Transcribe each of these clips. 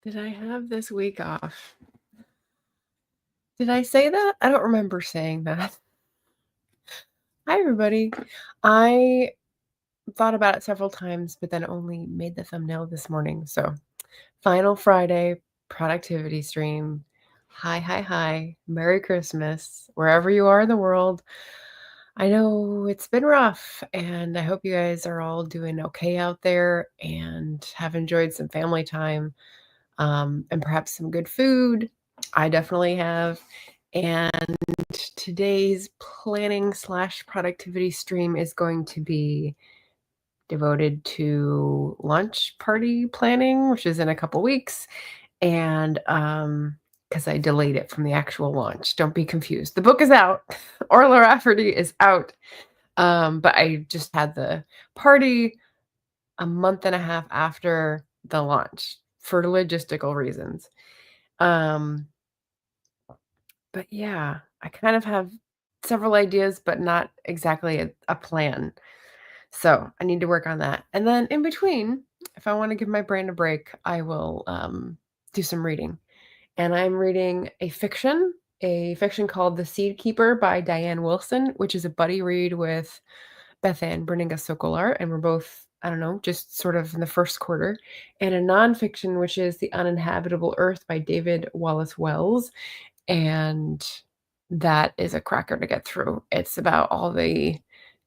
Did I have this week off? Did I say that? I don't remember saying that. Hi, everybody. I thought about it several times, but then only made the thumbnail this morning. So, final Friday productivity stream. Hi, hi, hi. Merry Christmas, wherever you are in the world. I know it's been rough, and I hope you guys are all doing okay out there and have enjoyed some family time, and perhaps some good food. I definitely have. And today's planning slash productivity stream is going to be devoted to lunch party planning, which is in a couple weeks. And because I delayed it from the actual launch. Don't be confused. The book is out. Orla Rafferty is out. But I just had the party a month and a half after the launch for logistical reasons. But yeah, I kind of have several ideas, but not exactly a plan. So I need to work on that. And then in between, if I want to give my brain a break, I will do some reading. And I'm reading a fiction called The Seed Keeper by Diane Wilson, which is a buddy read with Beth Ann Brininga Sokolar. And we're both, I don't know, just sort of in the first quarter. And a nonfiction, which is The Uninhabitable Earth by David Wallace Wells. And that is a cracker to get through. It's about all the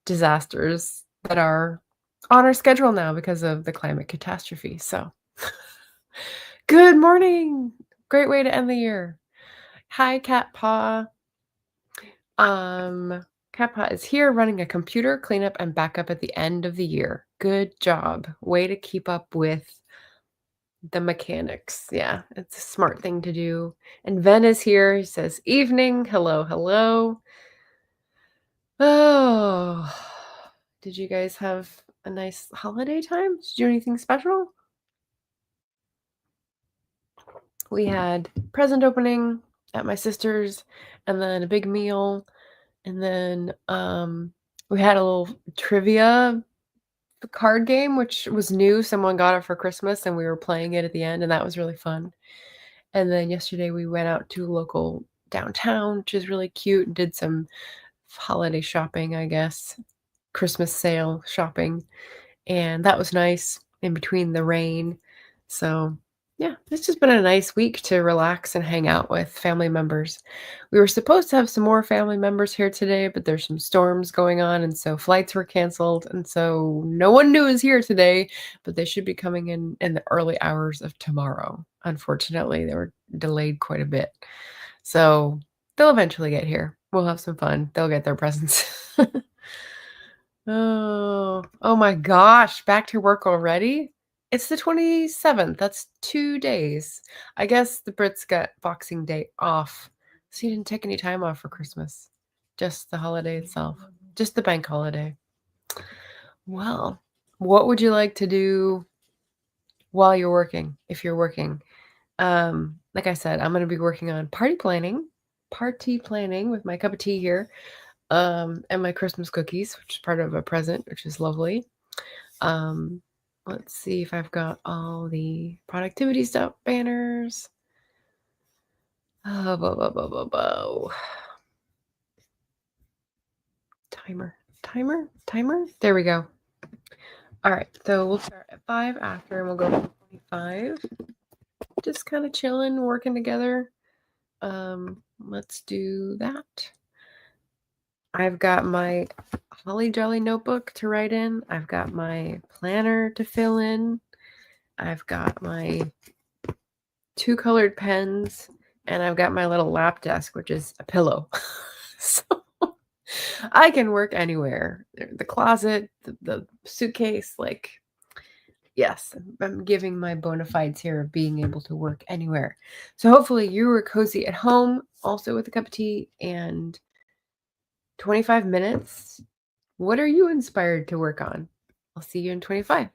disasters that are on our schedule now because of the climate catastrophe. So, good morning. Great way to end the year. Hi, Cat Paw. Cat Paw is here running a computer cleanup and backup at the end of the year. Good job. Way to keep up with the mechanics. Yeah, it's a smart thing to do. And Ven is here. He says, evening. Hello, hello. Oh, did you guys have a nice holiday time? Did you do anything special? We had present opening at my sister's and then a big meal. And then we had a little trivia card game, which was new. Someone got it for Christmas and we were playing it at the end, and that was really fun. And then yesterday we went out to local downtown, which is really cute, and did some holiday shopping, I guess, Christmas sale shopping. And that was nice in between the rain. So, yeah, it's just been a nice week to relax and hang out with family members. We were supposed to have some more family members here today, but there's some storms going on, and so flights were canceled. And so no one new is here today, but they should be coming in the early hours of tomorrow. Unfortunately, they were delayed quite a bit. So they'll eventually get here. We'll have some fun. They'll get their presents. Oh my gosh, back to work already? It's the 27th. That's 2 days. I guess the Brits got Boxing Day off, so you didn't take any time off for Christmas. Just the holiday itself. Just the bank holiday. Well, what would you like to do while you're working, if you're working? Like I said, I'm gonna be working on party planning with my cup of tea here. And my Christmas cookies, which is part of a present, which is lovely. Um, let's see if I've got all the productivity stuff banners. Oh, timer. There we go. All right, so we'll start at 5 after, and we'll go to 25. Just kind of chilling, working together. Let's do that. I've got my Holly Jolly notebook to write in. I've got my planner to fill in. I've got my 2 colored pens, and I've got my little lap desk, which is a pillow. So I can work anywhere. The closet, the suitcase, like, yes, I'm giving my bona fides here of being able to work anywhere. So hopefully you were cozy at home, also with a cup of tea, and 25 minutes. What are you inspired to work on? I'll see you in 25.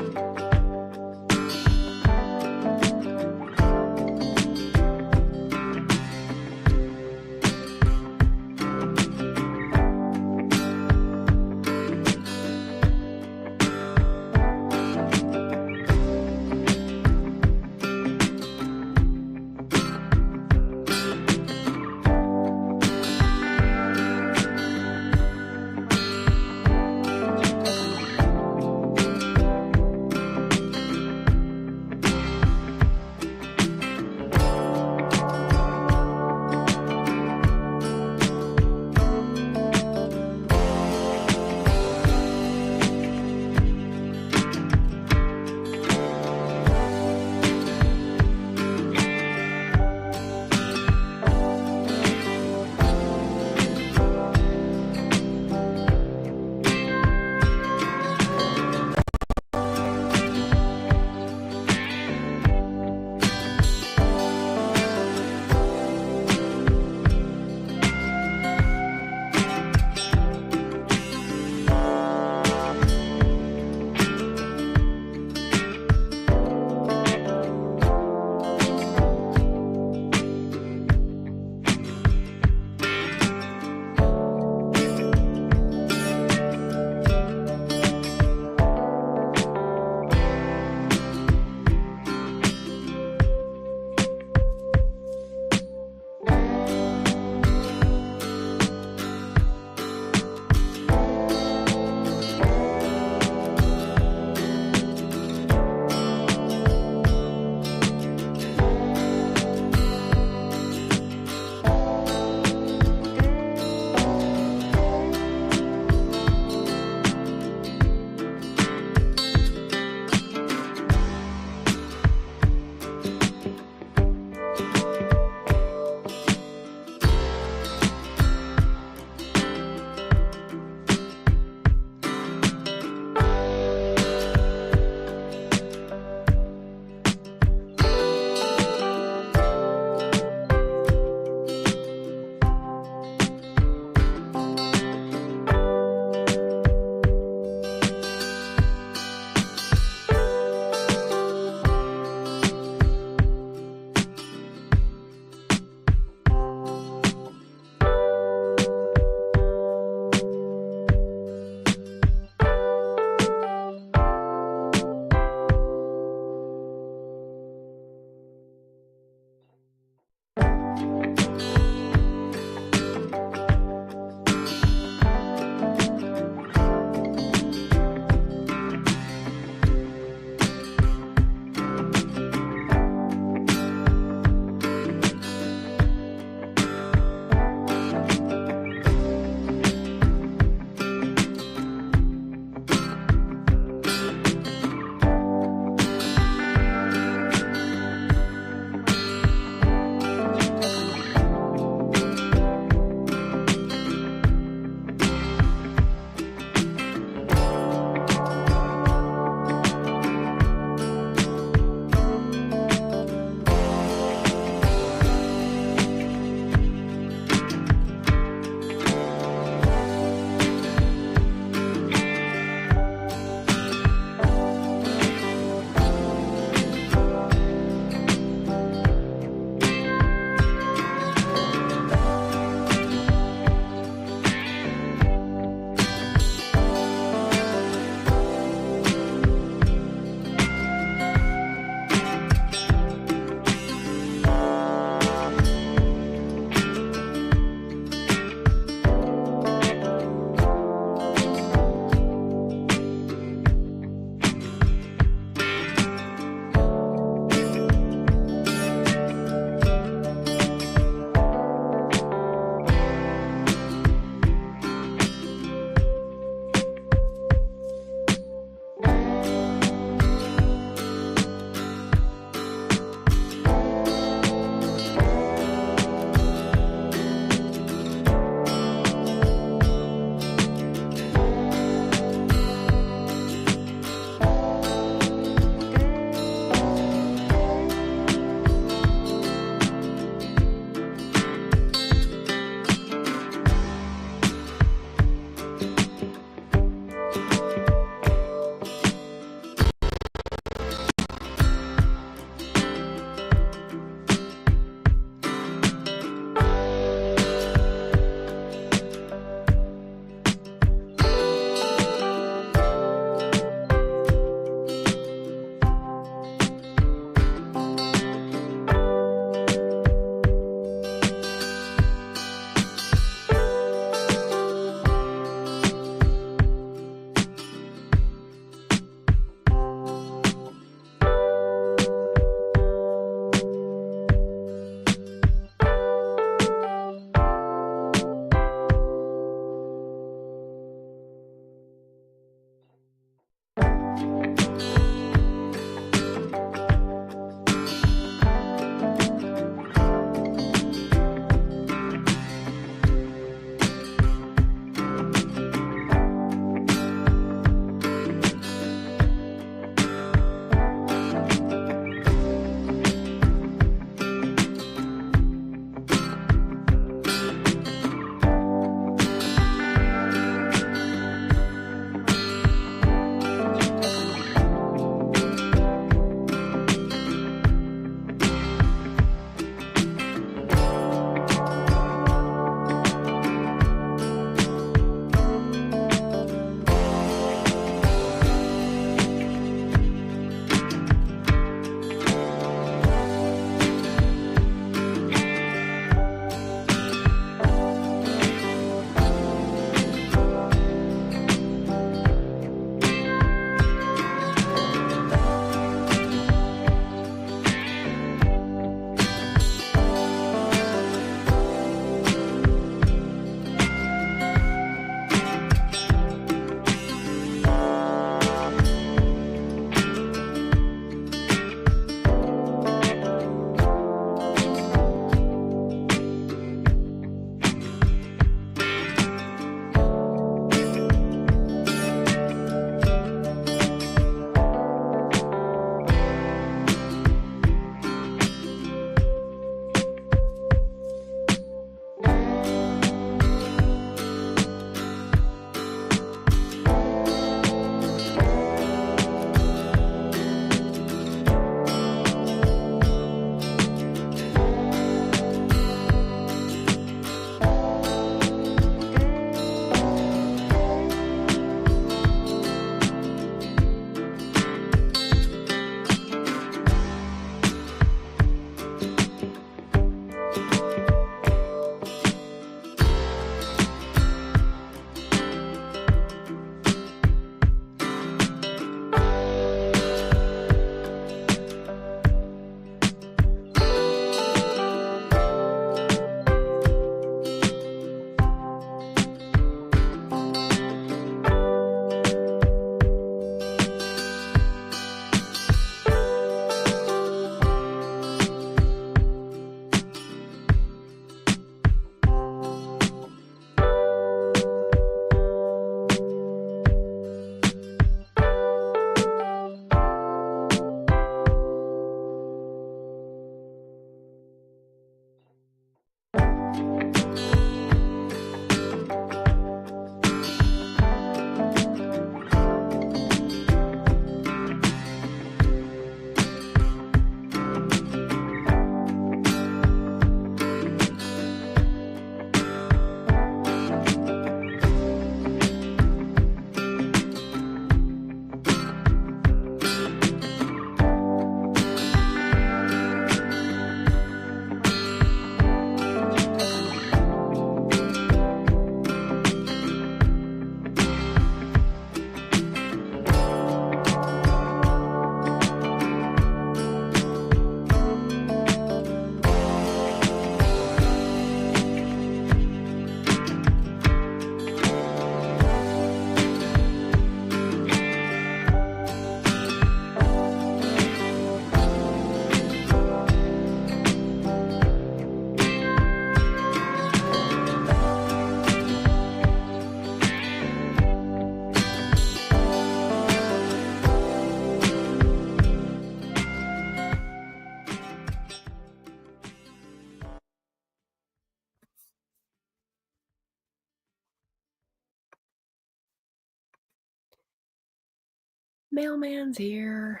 mailman's here.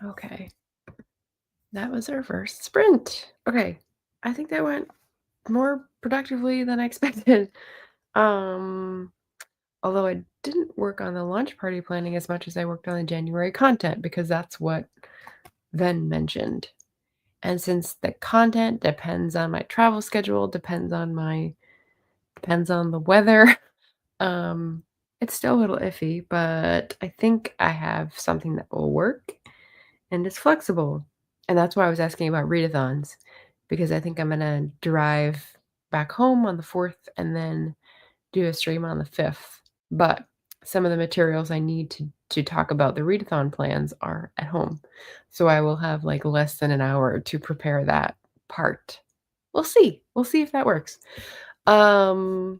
Okay. That was our first sprint. Okay. I think that went more productively than I expected. Um, Although I didn't work on the launch party planning as much as I worked on the January content because that's what Ven mentioned. And since the content depends on my travel schedule, depends on the weather, um, it's still a little iffy, but I think I have something that will work and it's flexible. And that's why I was asking about readathons, because I think I'm gonna drive back home on the 4th and then do a stream on the 5th. But some of the materials I need to talk about the readathon plans are at home. So I will have like less than an hour to prepare that part. We'll see. We'll see if that works. Um,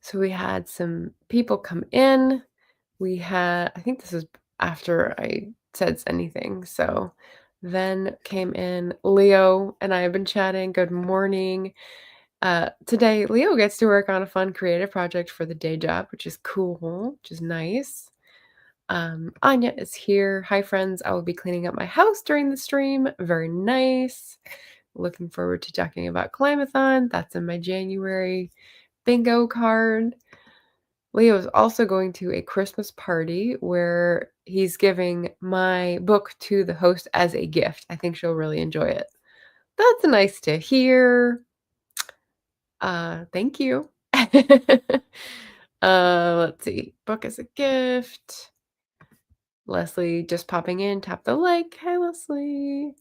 so we had some people come in. I think this is after I said anything. So then came in Leo and I have been chatting. Good morning. Today, Leo gets to work on a fun creative project for the day job, which is cool, which is nice. Anya is here. Hi, friends. I will be cleaning up my house during the stream. Very nice. Looking forward to talking about Climathon. That's in my January bingo card. Leo is also going to a Christmas party where he's giving my book to the host as a gift. I think she'll really enjoy it. That's nice to hear. Thank you. Let's see. Book as a gift. Leslie just popping in, tap the like. Hi, Leslie.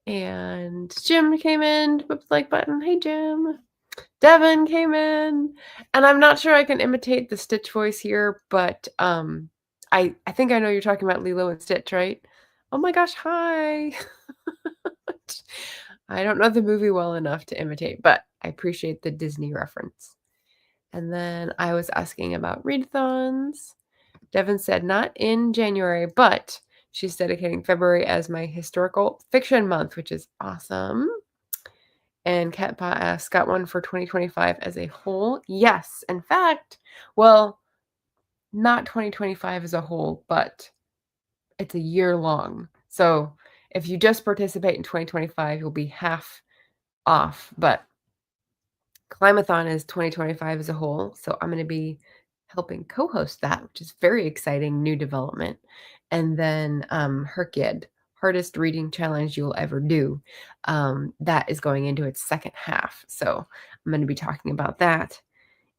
And Jim came in, whip the like button. Hey, Jim. Devin came in. And I'm not sure I can imitate the Stitch voice here, but I think I know you're talking about Lilo and Stitch, right? Oh my gosh, hi. I don't know the movie well enough to imitate, but I appreciate the Disney reference. And then I was asking about readathons. Devin said not in January, but she's dedicating February as my historical fiction month, which is awesome. And Catpa asked, got one for 2025 as a whole? Yes. In fact, well, not 2025 as a whole, but it's a year long. So if you just participate in 2025, you'll be half off. But Climathon is 2025 as a whole. So I'm going to be helping co-host that, which is very exciting new development. And then Herkid, hardest reading challenge you'll ever do. That is going into its second half. So I'm going to be talking about that.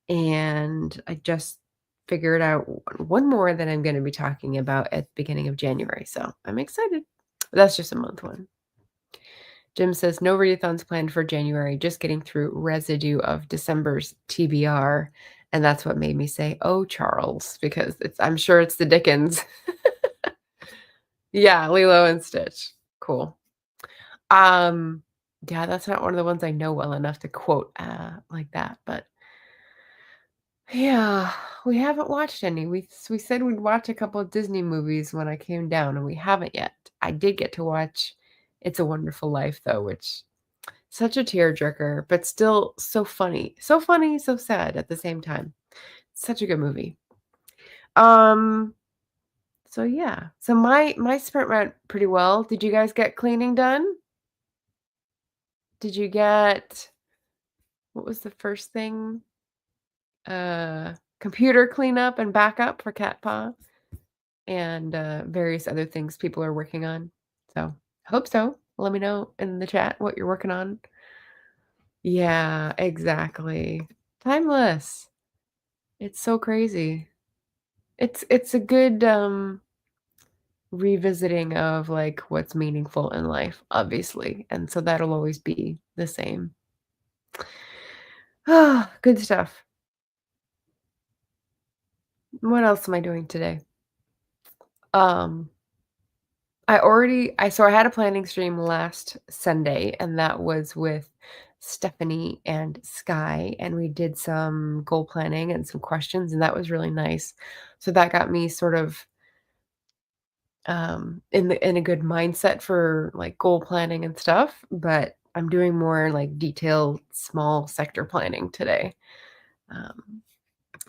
And I just figured out one more that I'm going to be talking about at the beginning of January. So I'm excited. That's just a month one. Jim says, no readathons planned for January, just getting through residue of December's TBR. And that's what made me say, oh, Charles, because I'm sure it's the Dickens. Yeah, Lilo and Stitch. Cool. Yeah, that's not one of the ones I know well enough to quote like that, but yeah, we haven't watched any. We said we'd watch a couple of Disney movies when I came down, and we haven't yet. I did get to watch It's a Wonderful Life, though, which such a tearjerker, but still so funny. So funny, so sad at the same time. Such a good movie. So yeah. So my sprint went pretty well. Did you guys get cleaning done? Did you get what was the first thing? Computer cleanup and backup for Cat Paw and various other things people are working on. So hope so. Let me know in the chat what you're working on. Yeah, exactly. Timeless. It's so crazy. It's a good revisiting of like what's meaningful in life, obviously. And so that'll always be the same. Ah, good stuff. What else am I doing today? I had a planning stream last Sunday, and that was with Stephanie and Sky, and we did some goal planning and some questions, and that was really nice. So that got me sort of in a good mindset for like goal planning and stuff, but I'm doing more like detailed small sector planning today.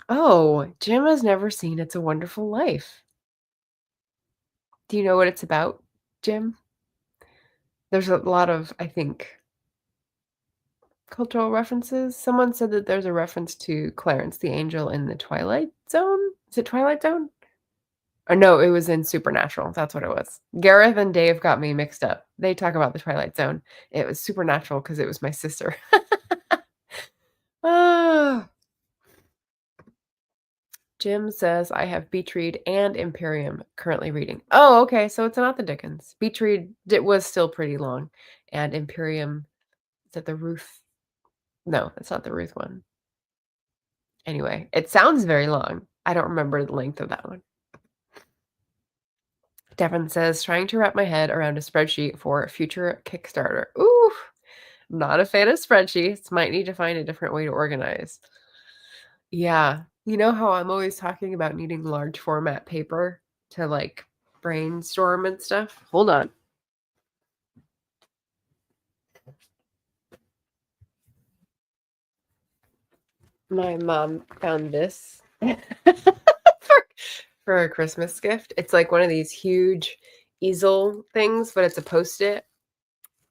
Oh, Jim has never seen It's a Wonderful Life. Do you know what it's about, Jim? There's a lot of, I think, cultural references. Someone said that there's a reference to Clarence the Angel in the Twilight Zone. Is it Twilight Zone? Or no, it was in Supernatural. That's what it was. Gareth and Dave got me mixed up. They talk about the Twilight Zone. It was Supernatural because it was my sister. Ah. Jim says I have Beach Read and Imperium currently reading. Oh, okay. So it's not the Dickens. Beach Read it was still pretty long. And Imperium, is it the Ruth? No, it's not the Ruth one. Anyway, it sounds very long. I don't remember the length of that one. Devin says, trying to wrap my head around a spreadsheet for a future Kickstarter. Ooh, not a fan of spreadsheets. Might need to find a different way to organize. Yeah. You know how I'm always talking about needing large format paper to like brainstorm and stuff? Hold on. My mom found this for, for a Christmas gift. It's like one of these huge easel things, but it's a Post-it.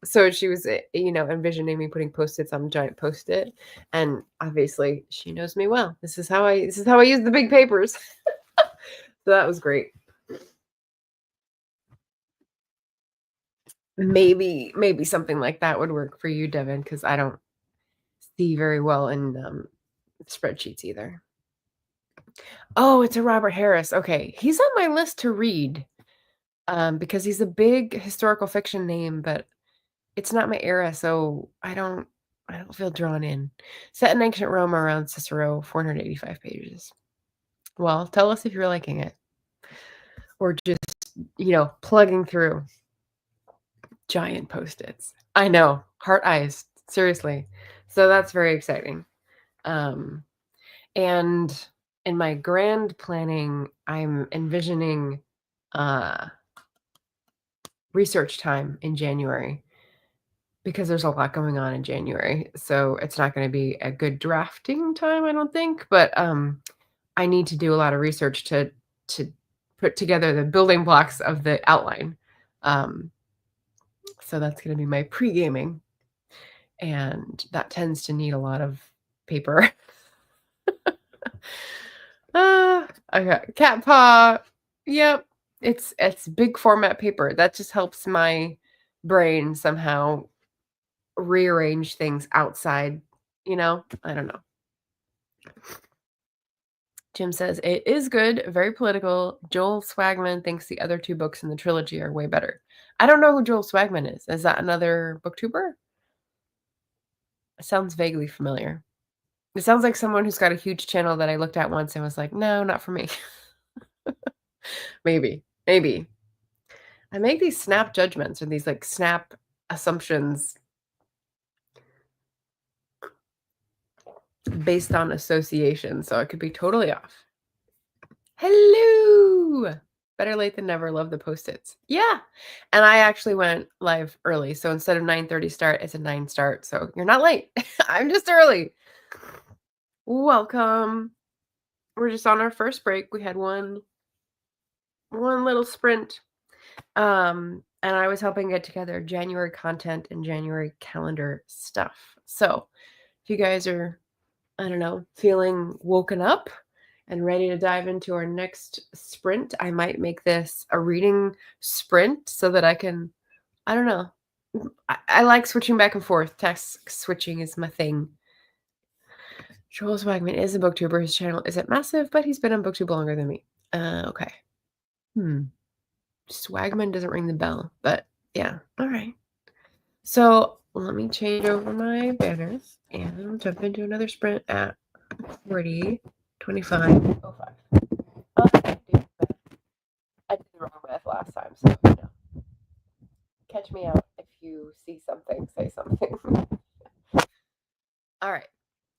So she was, envisioning me putting Post-its on a giant Post-it, and obviously she knows me well. This is how I use the big papers. So that was great. Maybe something like that would work for you, Devin, because I don't see very well in spreadsheets either. Oh, it's a Robert Harris. Okay, he's on my list to read because he's a big historical fiction name, but it's not my era, so I don't feel drawn in. Set in ancient Rome around Cicero, 485 pages. Well, tell us if you're liking it, or just plugging through giant Post-its. I know, heart eyes, seriously. So that's very exciting. Um, and in my grand planning, I'm envisioning research time in January because there's a lot going on in January. So it's not going to be a good drafting time, I don't think. But I need to do a lot of research to put together the building blocks of the outline. So that's going to be my pre-gaming, and that tends to need a lot of paper. Okay. Cat paw. Yep. It's big format paper. That just helps my brain somehow rearrange things outside, I don't know. Jim says it is good, very political. Joel Swagman thinks the other two books in the trilogy are way better. I don't know who Joel Swagman is. Is that another booktuber? It sounds vaguely familiar. It sounds like someone who's got a huge channel that I looked at once and was like, no, not for me. Maybe. I make these snap judgments or these like snap assumptions based on association, so I could be totally off. Hello! Better late than never. Love the Post-its. Yeah. And I actually went live early. So instead of 9:30 start, it's a 9 start. So you're not late. I'm just early. Welcome. We're just on our first break. We had one little sprint. And I was helping get together January content and January calendar stuff. So if you guys are, I don't know, feeling woken up and ready to dive into our next sprint, I might make this a reading sprint so that I can, I don't know. I like switching back and forth. Task switching is my thing. Joel Swagman is a booktuber. His channel isn't massive, but he's been on Booktube longer than me. Okay. Swagman doesn't ring the bell, but yeah. All right. So let me change over my banners and jump into another sprint at 40:25:05. I did the wrong math last time, so catch me out if you see something, say something. All right.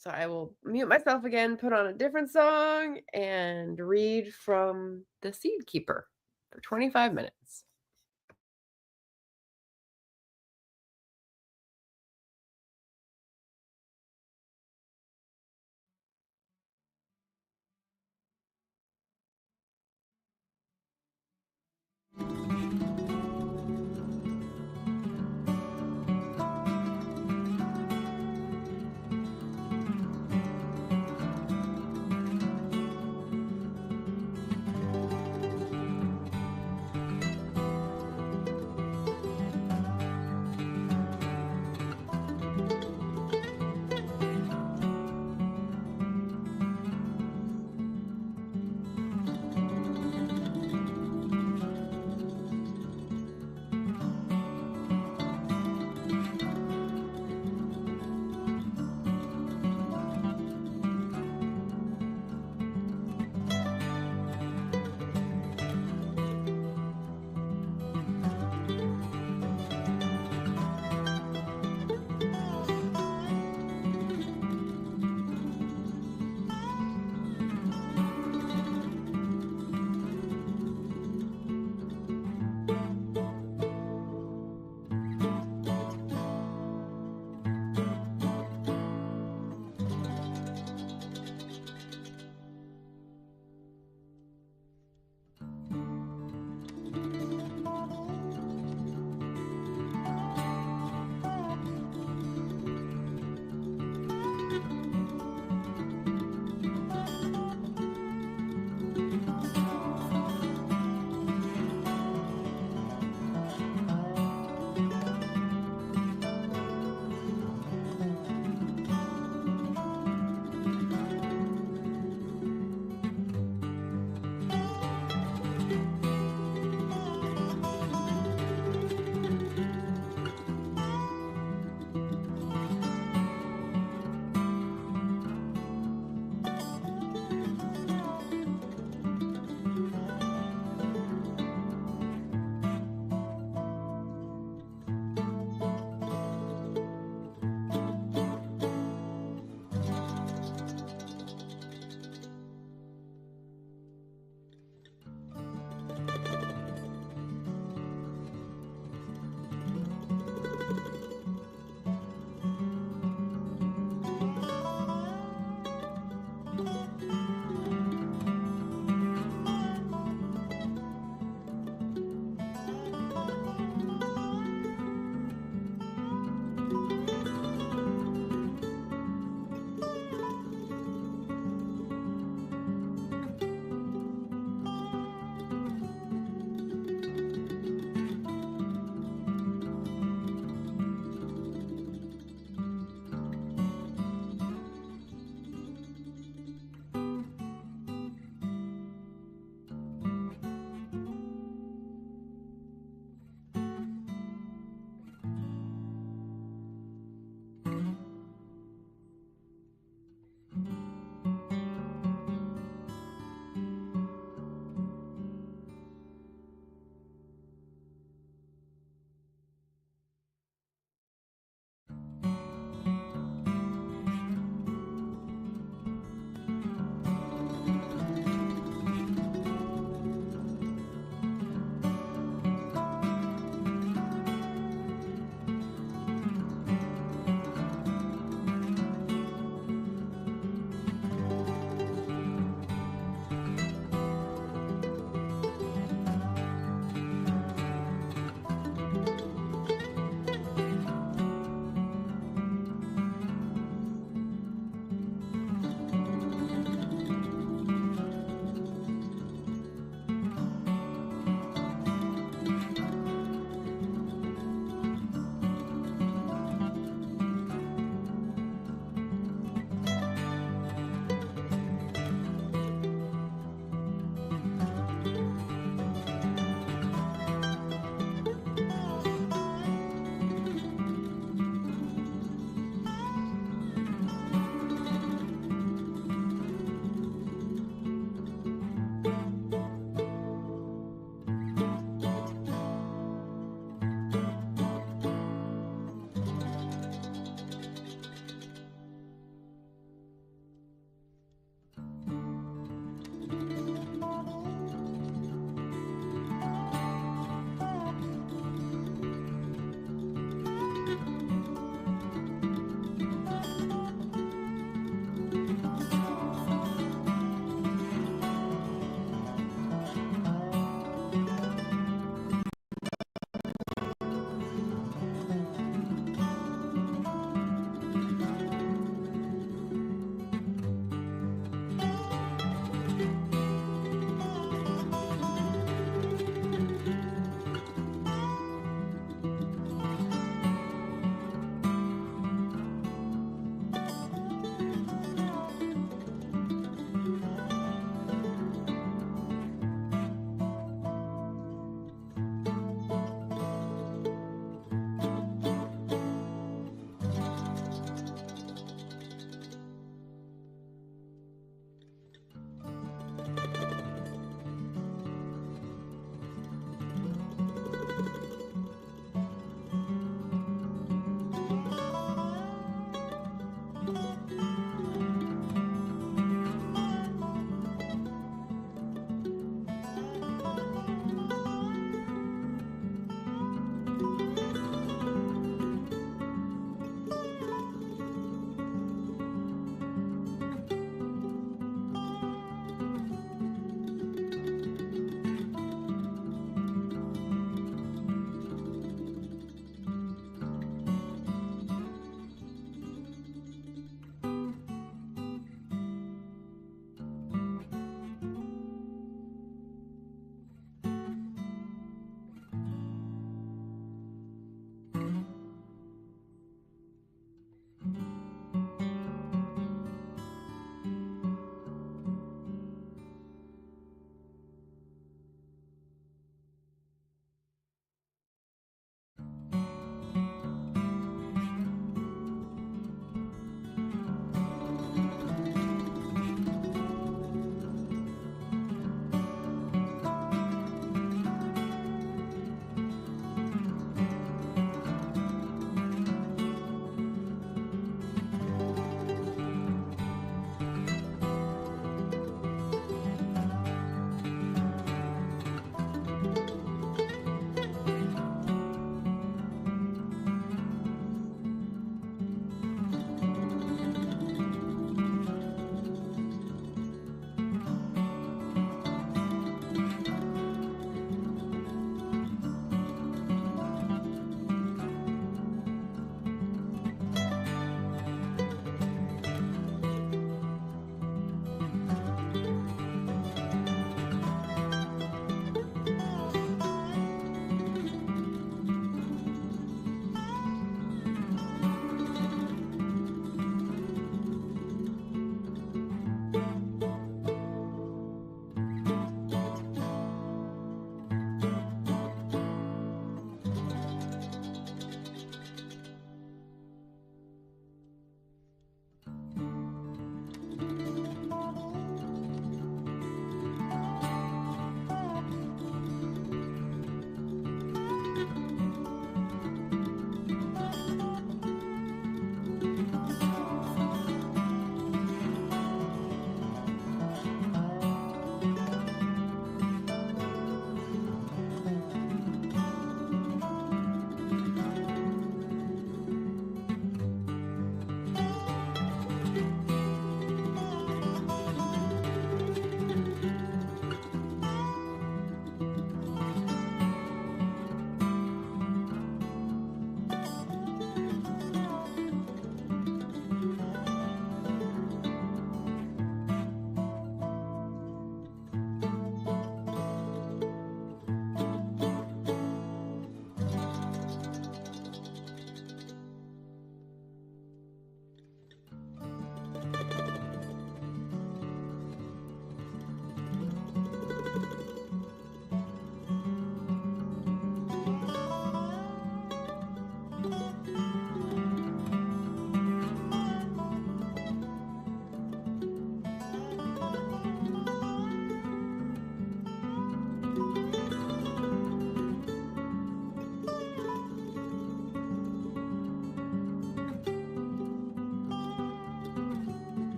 So I will mute myself again, put on a different song, and read from The Seed Keeper for 25 minutes.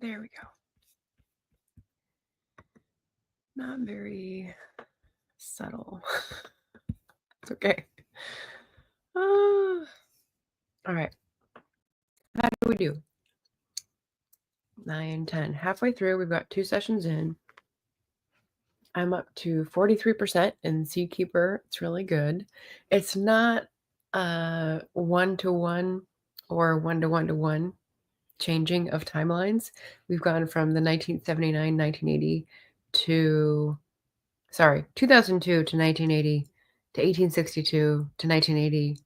There we go. Not very subtle. It's okay. All right. How do we do? 9, 10. Halfway through, we've got 2 sessions in. I'm up to 43% in Seedkeeper. It's really good. It's not 1-to-1 or 1-to-1-to-1 changing of timelines. We've gone from the 1979, 1980 to 2002 to 1980 to 1862 to 1980.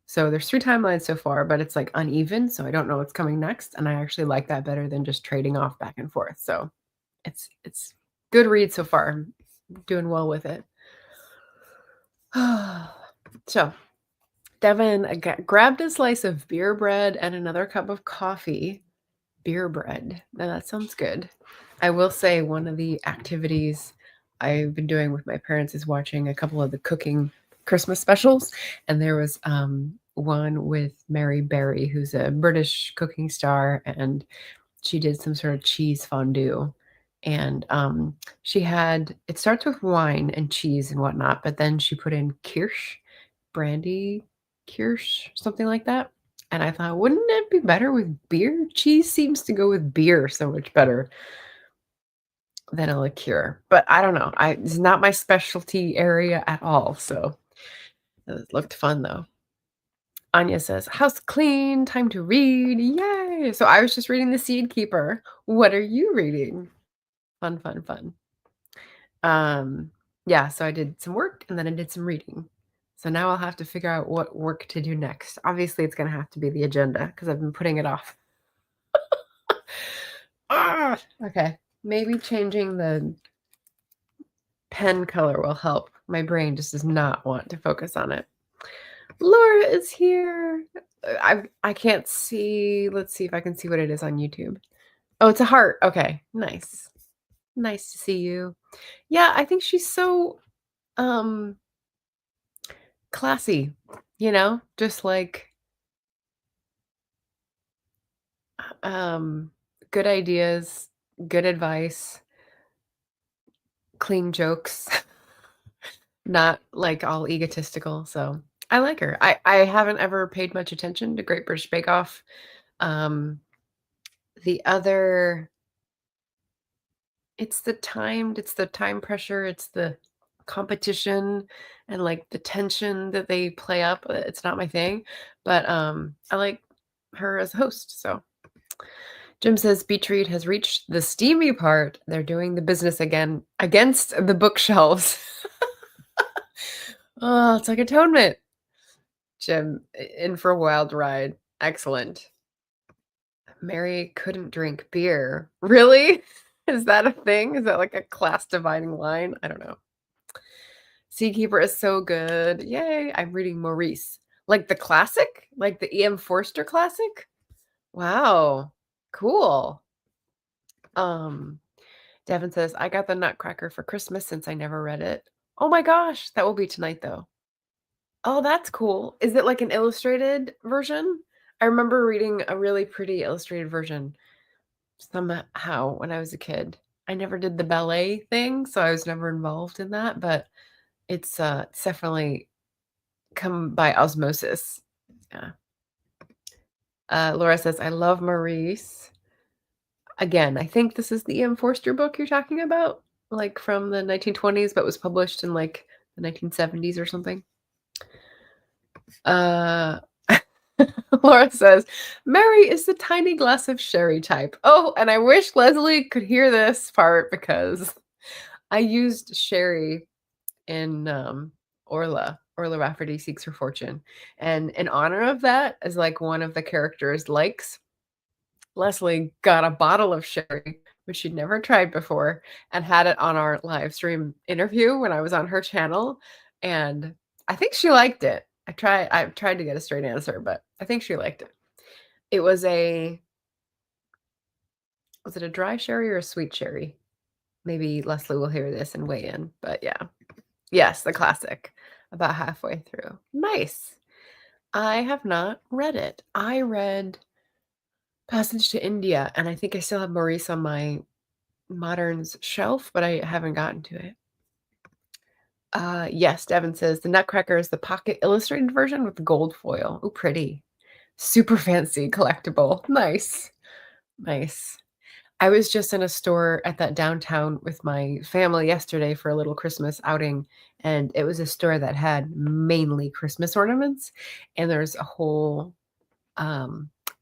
So there's 3 timelines so far, but it's like uneven, so I don't know what's coming next, and I actually like that better than just trading off back and forth. So it's good read so far. I'm doing well with it. So Devin grabbed a slice of beer bread and another cup of coffee. Beer bread. Now that sounds good. I will say one of the activities I've been doing with my parents is watching a couple of the cooking Christmas specials. And there was one with Mary Berry, who's a British cooking star, and she did some sort of cheese fondue. And it starts with wine and cheese and whatnot, but then she put in kirsch, brandy kirsch, something like that. And I thought, wouldn't it be better with beer? Cheese seems to go with beer so much better than a liqueur. But I don't know. It's not my specialty area at all. So it looked fun though. Anya says, house clean, time to read. Yay. So I was just reading The Seed Keeper. What are you reading? Fun, fun, fun. Yeah, so I did some work and then I did some reading. So now I'll have to figure out what work to do next. Obviously, it's going to have to be the agenda because I've been putting it off. Okay. Maybe changing the pen color will help. My brain just does not want to focus on it. Laura is here. I can't see. Let's see if I can see what it is on YouTube. Oh, it's a heart. Okay. Nice. Nice to see you. Yeah, I think she's so classy, just like good ideas, good advice, clean jokes, not like all egotistical. So I like her. I haven't ever paid much attention to Great British Bake Off. The other, it's the time pressure, it's the competition and like the tension that they play up. It's not my thing, but I like her as a host. So Jim says Beach Read has reached the steamy part. They're doing the business again against the bookshelves. Oh, it's like atonement. Jim, in for a wild ride. Excellent. Mary couldn't drink beer. Really? Is that a thing? Is that like a class dividing line? I don't know. Seedkeeper is so good. Yay. I'm reading Maurice. Like the classic? Like the E.M. Forster classic? Wow. Cool. Devin says, I got the Nutcracker for Christmas since I never read it. Oh my gosh. That will be tonight though. Oh, that's cool. Is it like an illustrated version? I remember reading a really pretty illustrated version somehow when I was a kid. I never did the ballet thing, so I was never involved in that, but it's definitely come by osmosis. Yeah. Laura says, I love Maurice. Again, I think this is the E.M. Forster book you're talking about, like from the 1920s, but was published in like the 1970s or something. Laura says, Mary is the tiny glass of sherry type. Oh, and I wish Leslie could hear this part because I used sherry in ORLA. ORLA Rafferty Seeks Her Fortune. And in honor of that, as like one of the characters likes, Leslie got a bottle of sherry, which she'd never tried before, and had it on our live stream interview when I was on her channel. And I think she liked it. I tried to get a straight answer, but I think she liked it. Was it a dry sherry or a sweet sherry? Maybe Leslie will hear this and weigh in, but yeah. Yes, the classic. About halfway through. Nice. I have not read it. I read Passage to India, and I think I still have Maurice on my Moderns shelf, but I haven't gotten to it. Yes, Devin says, "The Nutcracker is the pocket illustrated version with gold foil." Oh, pretty. Super fancy collectible. Nice. Nice. I was just in a store at that downtown with my family yesterday for a little Christmas outing, and it was a store that had mainly Christmas ornaments, and there's a whole,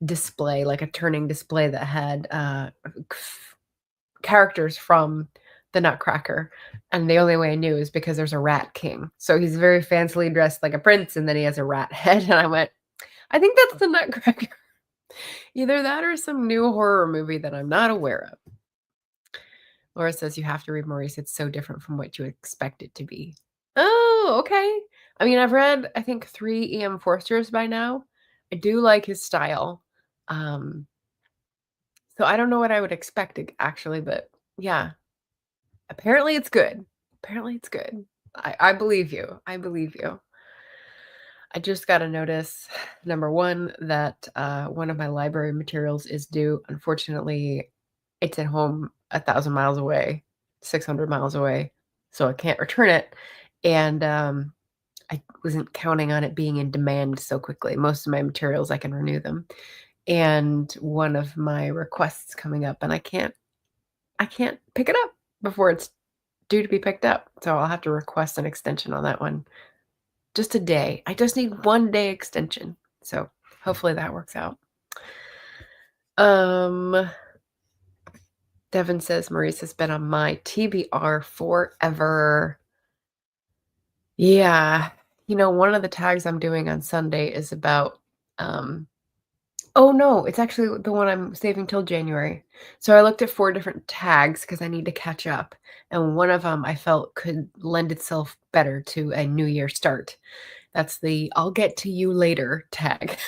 display, like a turning display that had, characters from the Nutcracker, and the only way I knew is because there's a rat king. So he's very fancily dressed like a prince, and then he has a rat head, and I went, "I think that's the Nutcracker." Either that or some new horror movie that I'm not aware of. Laura says, "You have to read Maurice. It's so different from what you expect it to be." Oh, okay. I mean, I've read, I think, 3 E.M. Forsters by now. I do like his style. Um, so I don't know what I would expect, actually, but yeah, apparently it's good. Apparently it's good. I believe you. I believe you. I just got a notice, number 1, that one of my library materials is due. Unfortunately, it's at home 1,000 miles away, 600 miles away, so I can't return it. And I wasn't counting on it being in demand so quickly. Most of my materials, I can renew them. And one of my requests coming up, and I can't pick it up before it's due to be picked up. So I'll have to request an extension on that one. Just a day. I just need 1 day extension. So hopefully that works out. Devin says, "Maurice has been on my TBR forever." Yeah. You know, one of the tags I'm doing on Sunday is about, oh no, it's actually the one I'm saving till January. So I looked at 4 different tags because I need to catch up, and one of them I felt could lend itself better to a new year start. That's the "I'll get to you later" tag.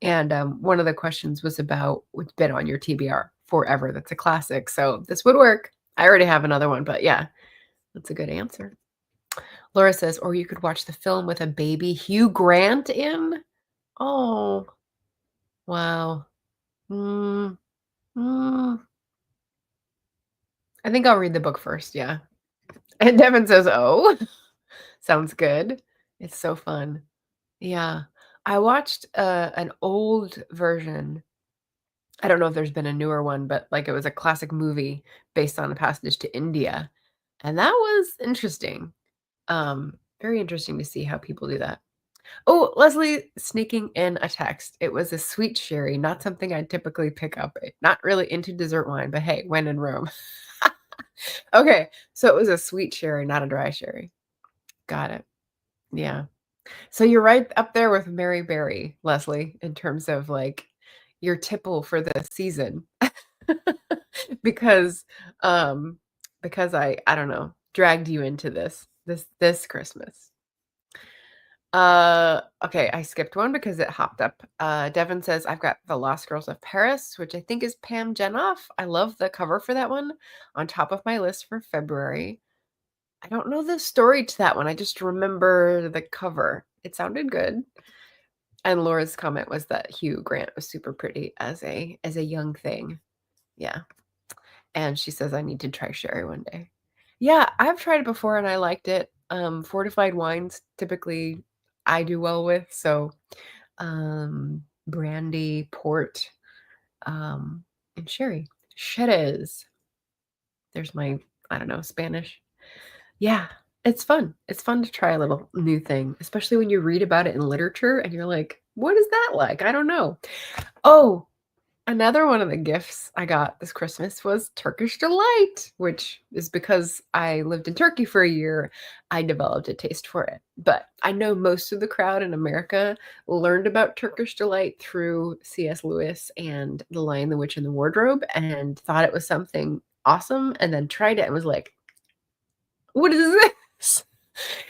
And, one of the questions was about what's been on your TBR forever. That's a classic, so this would work. I already have another one, but yeah, that's a good answer. Laura says, "Or you could watch the film with a baby Hugh Grant in." Oh, wow. Mm, mm. I think I'll read the book first, yeah. And Devin says, "Oh." Sounds good. It's so fun. Yeah. I watched, an old version. I don't know if there's been a newer one, but, like, it was a classic movie based on A Passage to India, and that was interesting. Very interesting to see how people do that. Oh, Leslie sneaking in a text. It was a sweet sherry, not something I'd typically pick up. Not really into dessert wine, but hey, when in Rome. Okay, so it was a sweet sherry, not a dry sherry. Got it. Yeah. So you're right up there with Mary Berry, Leslie, in terms of, like, your tipple for the season. Because, um, because I don't know, dragged you into this Christmas. Okay, I skipped one because it hopped up. Devin says, "I've got The Lost Girls of Paris," which I think is Pam Jenoff. I love the cover for that one, on top of my list for February. I don't know the story to that one. I just remember the cover. It sounded good. And Laura's comment was that Hugh Grant was super pretty as a young thing. Yeah. And she says I need to try sherry one day. Yeah, I've tried it before and I liked it. Fortified wines typically I do well with, so brandy, port, and sherry. Jerez. There's my, I don't know, Spanish. Yeah, it's fun. It's fun to try a little new thing, especially when you read about it in literature and you're like, "What is that like? I don't know." Oh, another one of the gifts I got this Christmas was Turkish Delight, which is because I lived in Turkey for a year, I developed a taste for it. But I know most of the crowd in America learned about Turkish Delight through C.S. Lewis and The Lion, the Witch, and the Wardrobe and thought it was something awesome and then tried it and was like, "What is this?"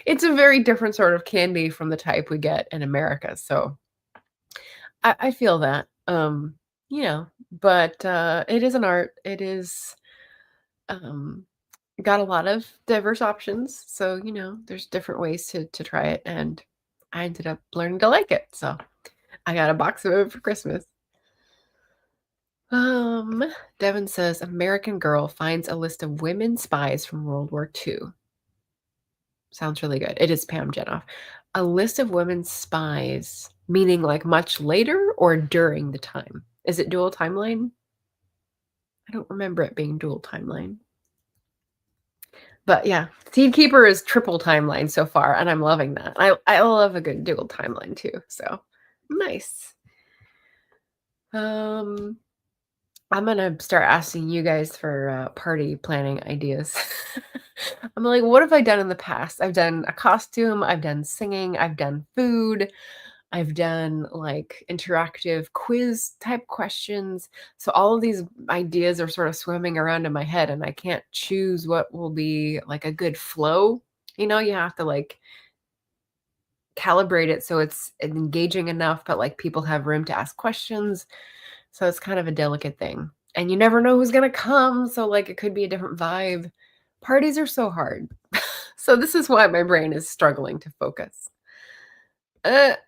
It's a very different sort of candy from the type we get in America, so I feel that, you know, but, it is an art. It is, um, got a lot of diverse options, so, you know, there's different ways to try it, and I ended up learning to like it, so I got a box of it for Christmas. Devin says American Girl finds a list of women spies from World War II. Sounds really good. It is Pam Jenoff. A list of women spies, meaning like much later or during the time? Is it dual timeline? I don't remember it being dual timeline. But yeah, Seed Keeper is triple timeline so far, and I'm loving that. I love a good dual timeline too. So nice. I'm gonna start asking you guys for party planning ideas. I'm like, what have I done in the past? I've done a costume, I've done singing, I've done food, I've done like interactive quiz type questions. So all of these ideas are sort of swimming around in my head, and I can't choose what will be like a good flow. You know, you have to like calibrate it so it's engaging enough, but like people have room to ask questions. So it's kind of a delicate thing. And you never know who's going to come. So, like, it could be a different vibe. Parties are so hard. So, this is why my brain is struggling to focus. Cat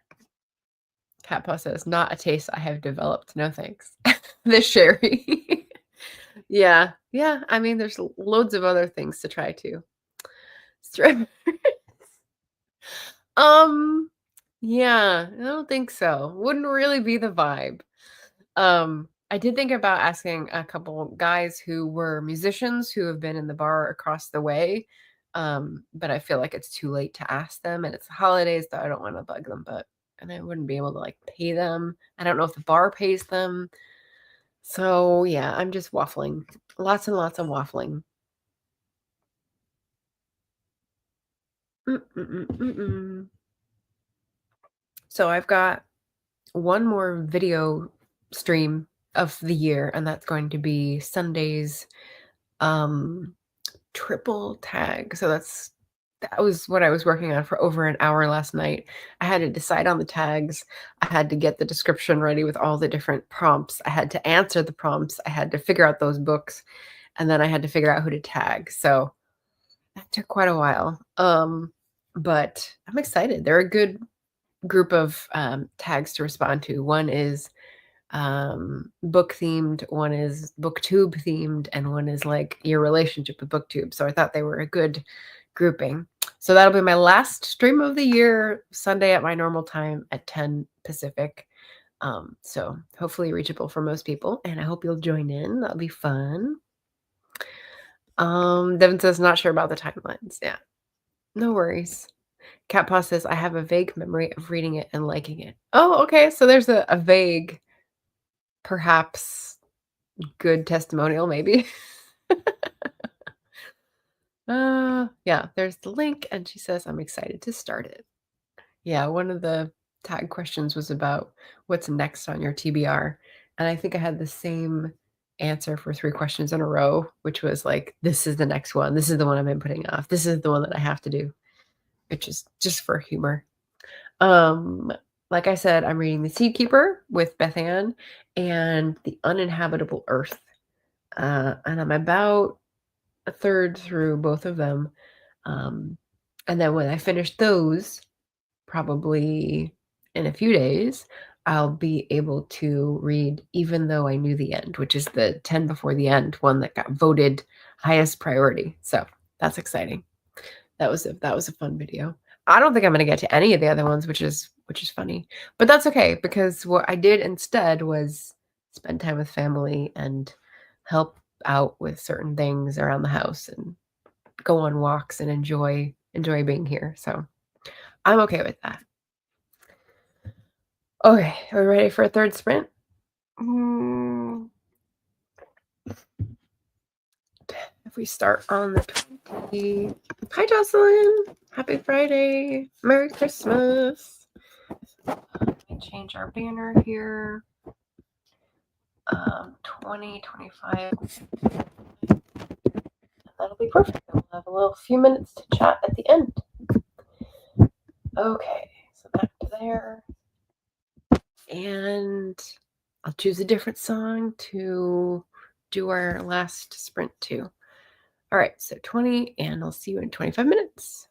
Paw says, not a taste I have developed. No thanks. This sherry. Yeah. Yeah. I mean, there's loads of other things to try too. Strip. Yeah, I don't think so. Wouldn't really be the vibe. I did think about asking a couple guys who were musicians who have been in the bar across the way. But I feel like it's too late to ask them, and it's the holidays, so I don't want to bug them, and I wouldn't be able to like pay them. I don't know if the bar pays them. So yeah, I'm just waffling. Lots and lots of waffling. So I've got one more video stream of the year, and that's going to be Sunday's triple tag. So that was what I was working on for over an hour last night. I had to decide on the tags. I had to get the description ready with all the different prompts. I had to answer the prompts. I had to figure out those books, and then I had to figure out who to tag. So that took quite a while. But I'm excited. They're a good group of tags to respond to. One is book themed, one is Booktube themed, and one is like your relationship with Booktube. So I thought they were a good grouping. So that'll be my last stream of the year, Sunday at my normal time at 10 Pacific. So hopefully reachable for most people, and I hope you'll join in. That'll be fun. Devin says not sure about the timelines. Yeah, no worries. Cat Paw says I have a vague memory of reading it and liking it. Oh, okay. So there's a vague, perhaps good testimonial, maybe. Yeah, there's the link, and she says I'm excited to start it. Yeah, one of the tag questions was about what's next on your TBR, and I think I had the same answer for 3 questions in a row, which was like, this is the next one. This is the one I've been putting off. This is the one that I have to do, which is just for humor. Like I said, I'm reading The Seed Keeper with Beth Ann and The Uninhabitable Earth. And I'm about a third through both of them. And then when I finish those, probably in a few days, I'll be able to read Even Though I Knew the End, which is the 10 Before the End one that got voted highest priority. So that's exciting. That was a fun video. I don't think I'm gonna get to any of the other ones, which is funny. But that's okay, because what I did instead was spend time with family and help out with certain things around the house and go on walks and enjoy being here. So I'm okay with that. Okay, are we ready for a third sprint? If we start on the 20. Hi, Jocelyn. Happy Friday. Merry Christmas. Let me change our banner here. 2025. That'll be perfect. We'll have a little few minutes to chat at the end. Okay, so back to there. And I'll choose a different song to do our last sprint to. All right, so 20, and I'll see you in 25 minutes.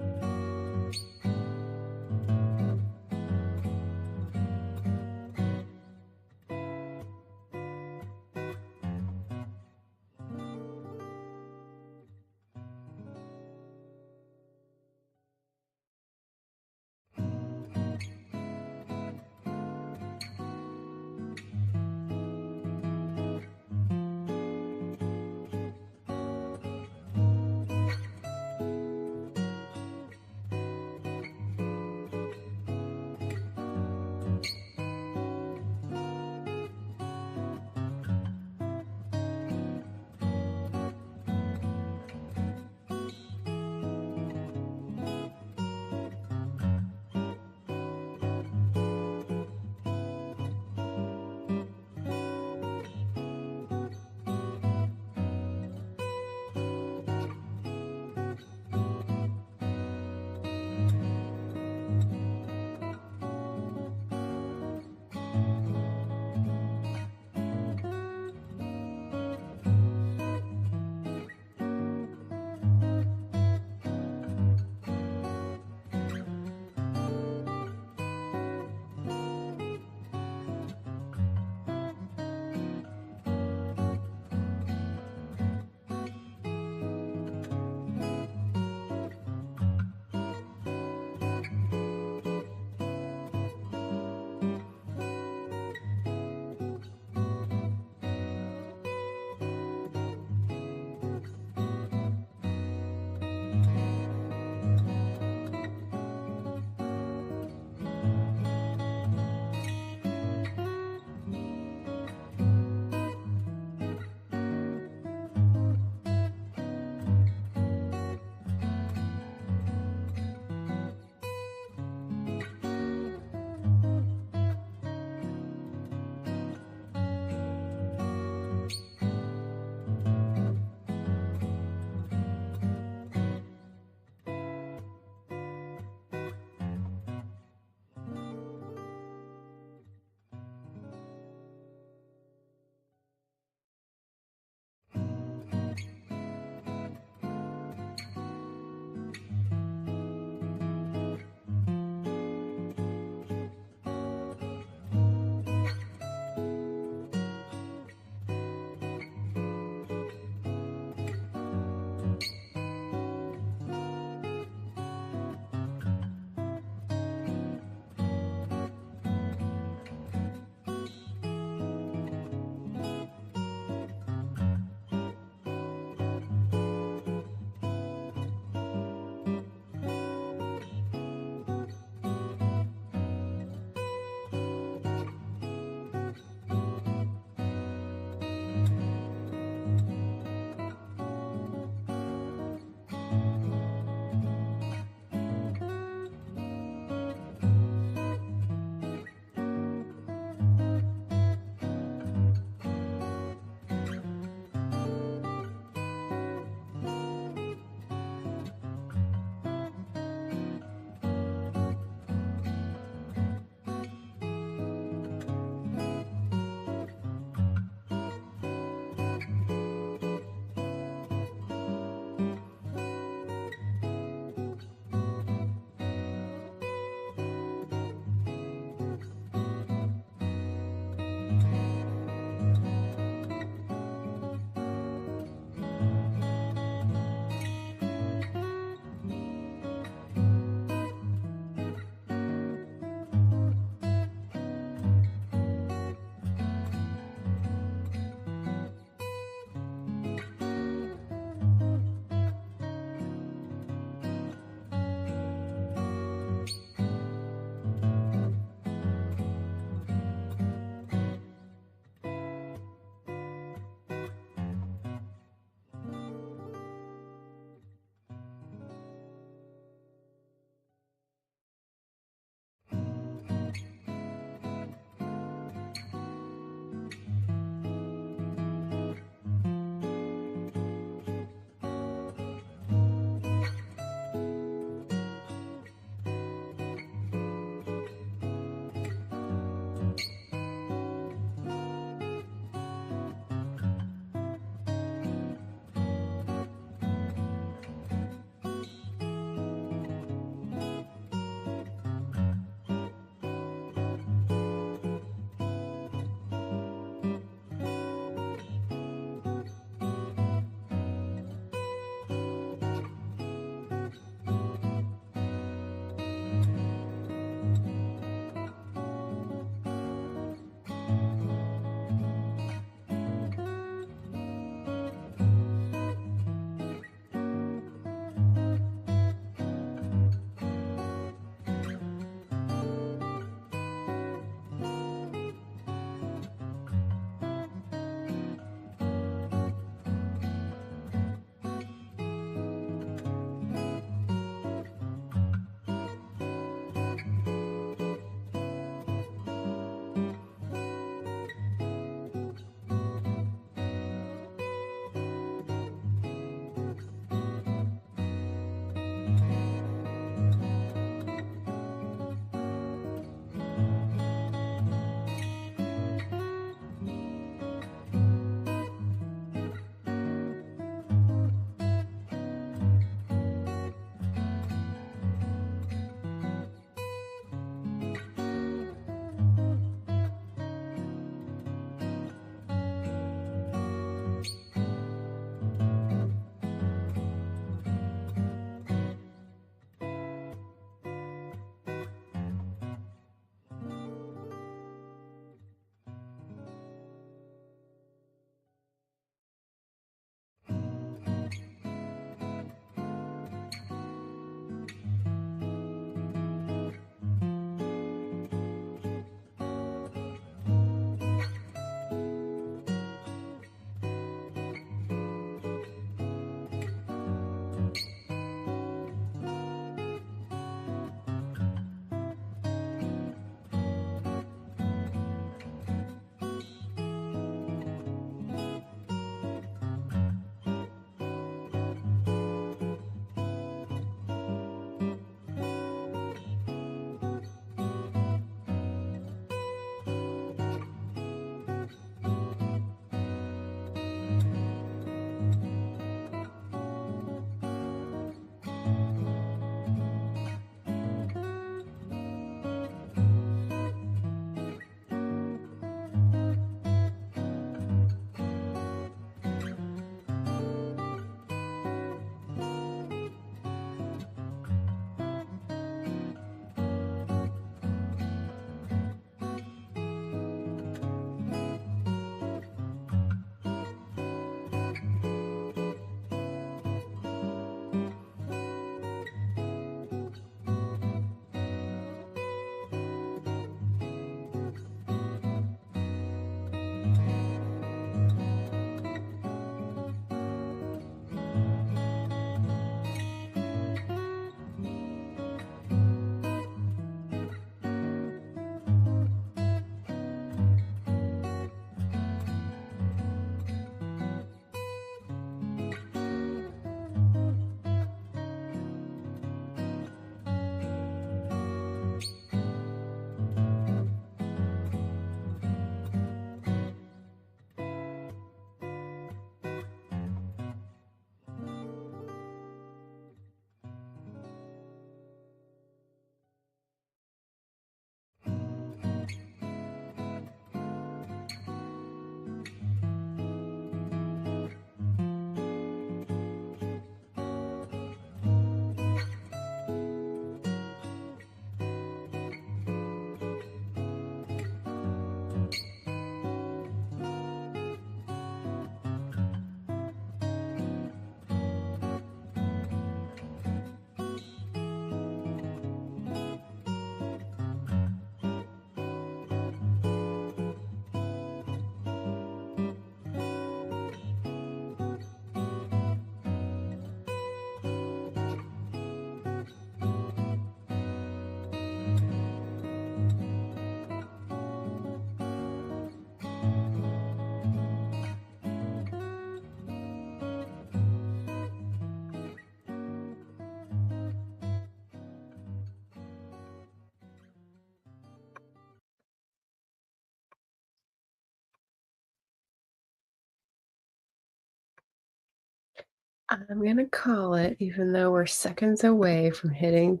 I'm gonna call it, even though we're seconds away from hitting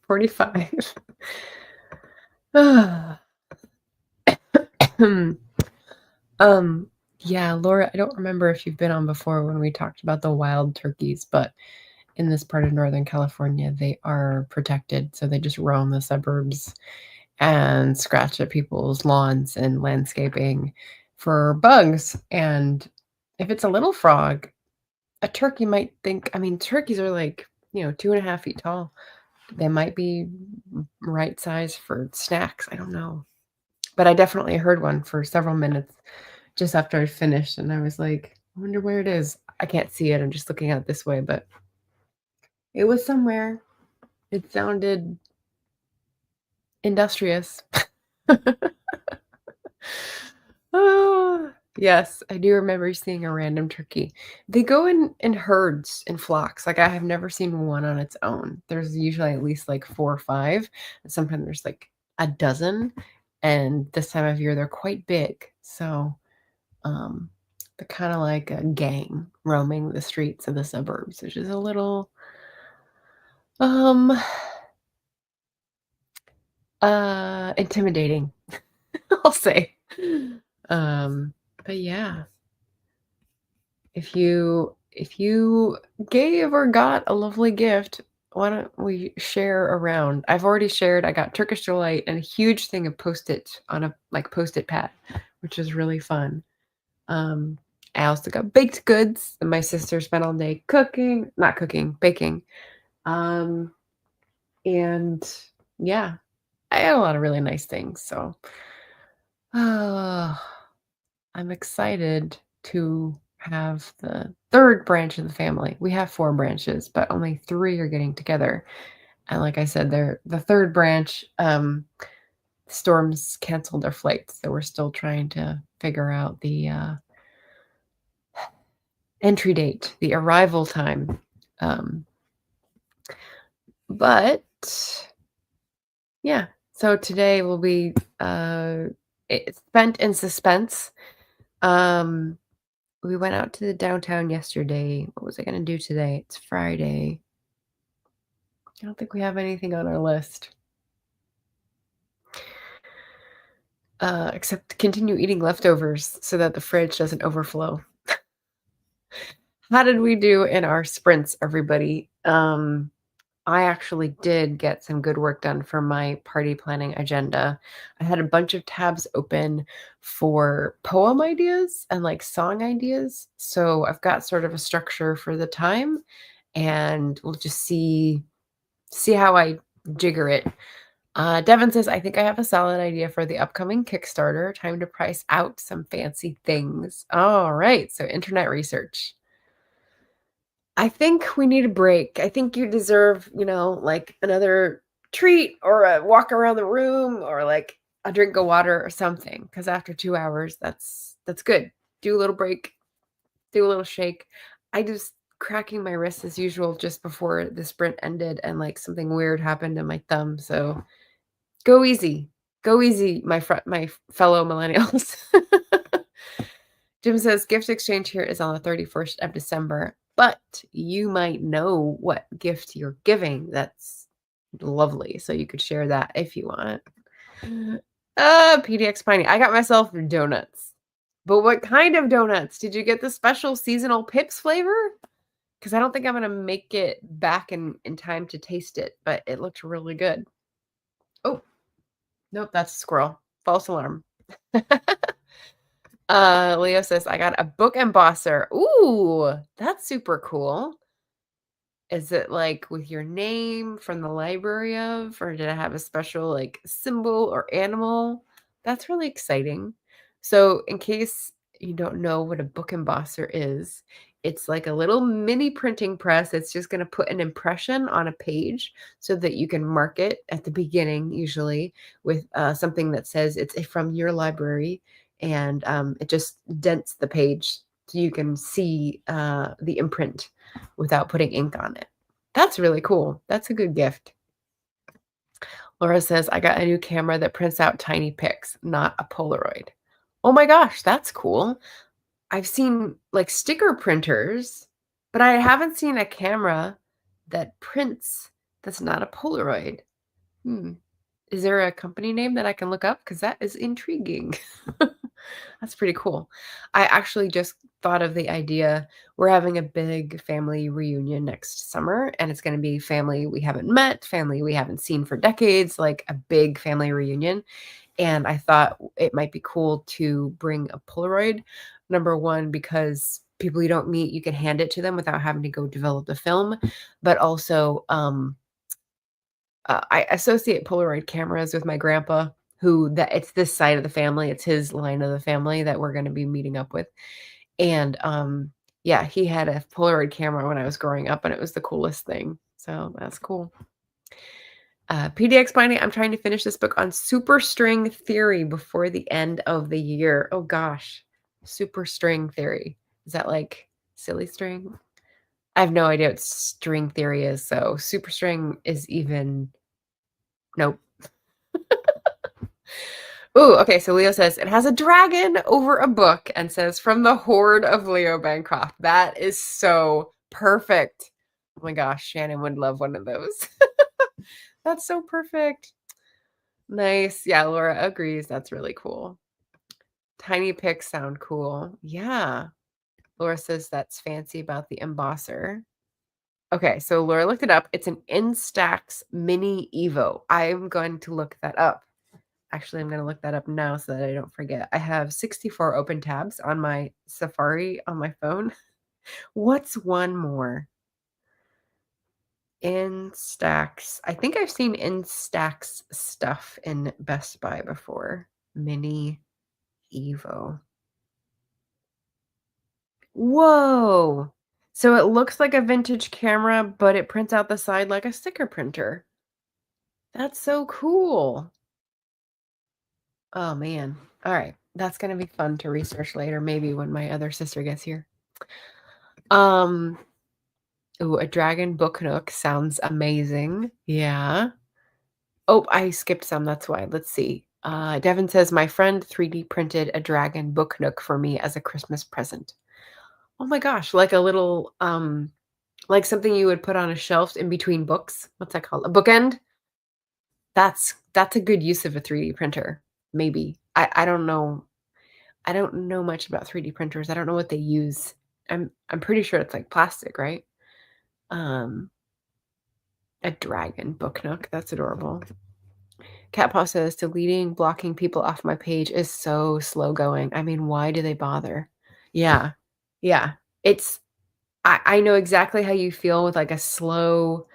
45. Ah, hmm, um, yeah, Laura, I don't remember if you've been on before when we talked about the wild turkeys, but in this part of Northern California, they are protected, so they just roam the suburbs and scratch at people's lawns and landscaping for bugs. And if it's a little frog, a turkey might think, I mean, turkeys are like, 2.5 feet tall. They might be right size for snacks. I don't know. But I definitely heard one for several minutes just after I finished. And I was like, I wonder where it is. I can't see it. I'm just looking at it this way, but it was somewhere. It sounded industrious. Ah, yes, I do remember seeing a random turkey. They go in herds, in flocks. Like, I have never seen one on its own. There's usually at least like 4 or 5, and sometimes there's like a dozen. And this time of year, they're quite big. So, um, they're kind of like a gang roaming the streets of the suburbs, which is a little um intimidating, I'll say. Um, but yeah. If you gave or got a lovely gift, why don't we share around? I've already shared. I got Turkish delight and a huge thing of Post-it on a like Post-it pad, which is really fun. Um, I also got baked goods that my sister spent all day cooking, not cooking, baking. Um, and yeah, I had a lot of really nice things. So, uh, I'm excited to have the third branch of the family. We have 4 branches, but only 3 are getting together. And like I said, the third branch, storms canceled their flights, so we're still trying to figure out the entry date, the arrival time. Um, but yeah, so today will be it's spent in suspense. Um, We went out to the downtown yesterday. What was I gonna do today? It's Friday. I don't think we have anything on our list, except to continue eating leftovers so that the fridge doesn't overflow. How did we do in our sprints, everybody? I actually did get some good work done for my party planning agenda. I had a bunch of tabs open for poem ideas and like song ideas. So I've got sort of a structure for the time, and we'll just see how I jigger it. Devin says, I think I have a solid idea for the upcoming Kickstarter. Time to price out some fancy things. All right. So internet research. I think we need a break. I think you deserve, like another treat or a walk around the room or like a drink of water or something. Because after 2 hours, that's good. Do a little break, do a little shake. I just cracking my wrist as usual just before the sprint ended, and like something weird happened in my thumb. So go easy. Go easy, my fellow millennials. Jim says gift exchange here is on the 31st of December, but you might know what gift you're giving. That's lovely. So you could share that if you want. PDX Piney. I got myself donuts. But what kind of donuts? Did you get the special seasonal Pips flavor? Because I don't think I'm going to make it back in time to taste it, but it looked really good. Oh, nope, that's a squirrel. False alarm. Leo says, I got a book embosser. Ooh, that's super cool. Is it like with your name from the library of, or did I have a special like symbol or animal? That's really exciting. So, in case you don't know what a book embosser is, it's like a little mini printing press. It's just going to put an impression on a page so that you can mark it at the beginning, usually with something that says it's from your library, and it just dents the page so you can see the imprint without putting ink on it. That's really cool. That's a good gift. Laura says, I got a new camera that prints out tiny pics, not a Polaroid. Oh my gosh, that's cool. I've seen like sticker printers, But I haven't seen a camera that prints that's not a Polaroid. Hmm. Is there a company name that I can look up? Because that is intriguing. That's pretty cool. I actually just thought of the idea. We're having a big family reunion next summer, and it's going to be family we haven't met, family we haven't seen for decades, like a big family reunion. And I thought it might be cool to bring a Polaroid. Number one, because people you don't meet, you can hand it to them without having to go develop the film. But also, I associate Polaroid cameras with my grandpa, who that it's this side of the family, it's his line of the family that we're gonna be meeting up with, and, yeah, he had a Polaroid camera when I was growing up, and it was the coolest thing, so that's cool. PDX Binding, I'm trying to finish this book on superstring theory before the end of the year. Oh gosh, superstring theory. Is that like silly string? I have no idea what string theory is, so superstring is even nope. Ooh, okay, so Leo says, "It has a dragon over a book," and says, "From the Horde of Leo Bancroft." That is so perfect. Oh my gosh, Shannon would love one of those. That's so perfect. Nice. Yeah, Laura agrees. That's really cool. Tiny pics sound cool. Yeah. Laura says that's fancy about the embosser. Okay, so Laura looked it up. It's an Instax Mini Evo. I'm going to look that up. Actually, I'm going to look that up now so that I don't forget. I have 64 open tabs on my Safari on my phone. What's one more? Instax. I think I've seen Instax stuff in Best Buy before. Mini Evo. Whoa. So it looks like a vintage camera, but it prints out the side like a sticker printer. That's so cool. Oh man. All right. That's going to be fun to research later, maybe when my other sister gets here. Ooh, a dragon book nook sounds amazing. Yeah. Oh, I skipped some. That's why. Let's see. Devin says, "My friend 3D printed a dragon book nook for me as a Christmas present." Oh my gosh, like a little, like something you would put on a shelf in between books. What's that called? A bookend? That's a good use of a 3D printer. Maybe. I don't know. I don't know much about 3D printers. I don't know what they use. I'm pretty sure it's like plastic, right? Um, a dragon book nook. That's adorable. Cat Paw says, "Deleting, blocking people off my page is so slow going. I mean, why do they bother?" Yeah. Yeah. It's I know exactly how you feel with like a slow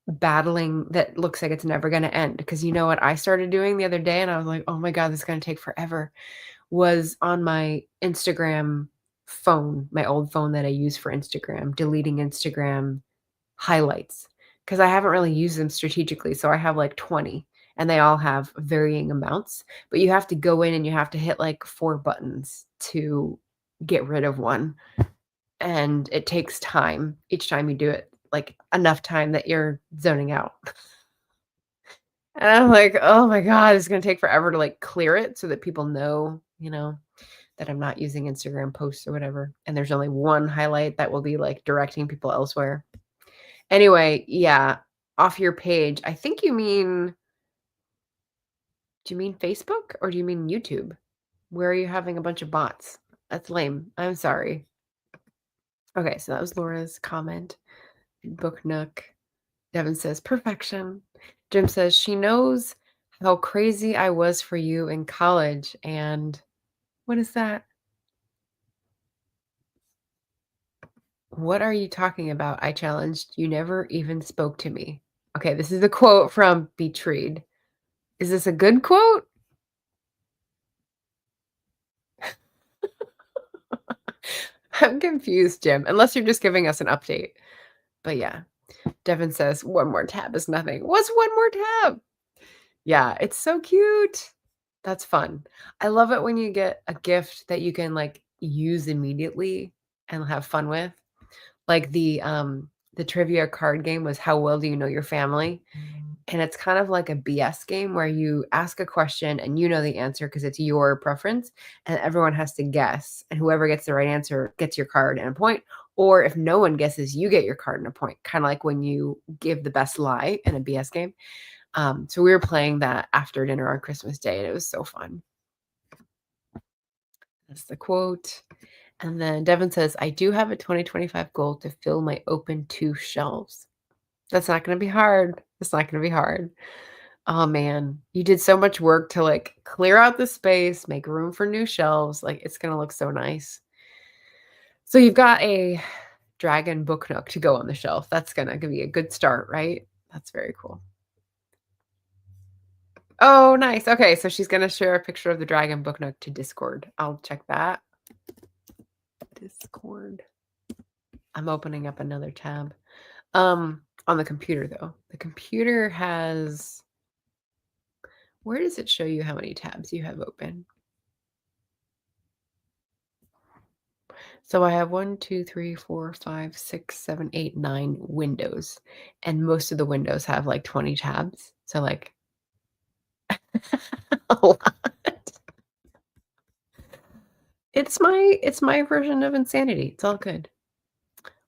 battling that looks like it's never gonna end. Because you know what I started doing the other day, and I was like, "Oh my god, this is gonna take forever," was on my Instagram phone, my old phone that I use for Instagram, deleting Instagram highlights, because I haven't really used them strategically, so I have, like, 20, and they all have varying amounts, but you have to go in and you have to hit, like, 4 buttons to get rid of one, and it takes time each time you do it, like, enough time that you're zoning out. And I'm like, "Oh my god, it's gonna take forever to, like, clear it so that people know, that I'm not using Instagram posts or whatever, and there's only one highlight that will be, like, directing people elsewhere." Anyway, yeah, off your page. I think you mean do you mean Facebook or do you mean YouTube? Where are you having a bunch of bots? That's lame. I'm sorry. Okay, so that was Laura's comment. Book Nook. Devin says, "Perfection." Jim says, "She knows how crazy I was for you in college." And what is that? What are you talking about? I challenged. You never even spoke to me. Okay, this is a quote from Betrayed. Is this a good quote? I'm confused, Jim, unless you're just giving us an update. But yeah, Devin says, "One more tab is nothing." What's one more tab? Yeah, it's so cute. That's fun. I love it when you get a gift that you can like use immediately and have fun with. Like the trivia card game was How Well Do You Know Your Family? And it's kind of like a BS game where you ask a question and you know the answer because it's your preference and everyone has to guess. And whoever gets the right answer gets your card and a point. Or if no one guesses, you get your card and a point, kind of like when you give the best lie in a BS game. So we were playing that after dinner on Christmas Day, and it was so fun. That's the quote. And then Devin says, I do have a 2025 goal to fill my open 2 shelves. That's not going to be hard. It's not going to be hard. Oh man, you did so much work to like clear out the space, make room for new shelves. Like it's going to look so nice. So you've got a dragon book nook to go on the shelf. That's going to be a good start, right? That's very cool. Oh, nice. Okay, so she's going to share a picture of the dragon book nook to Discord. I'll check that. Discord. I'm opening up another tab. On the computer though. The computer has, where does it show you how many tabs you have open? So I have 1, 2, 3, 4, 5, 6, 7, 8, 9 windows. And most of the windows have like 20 tabs. So like a lot. It's my version of insanity. It's all good.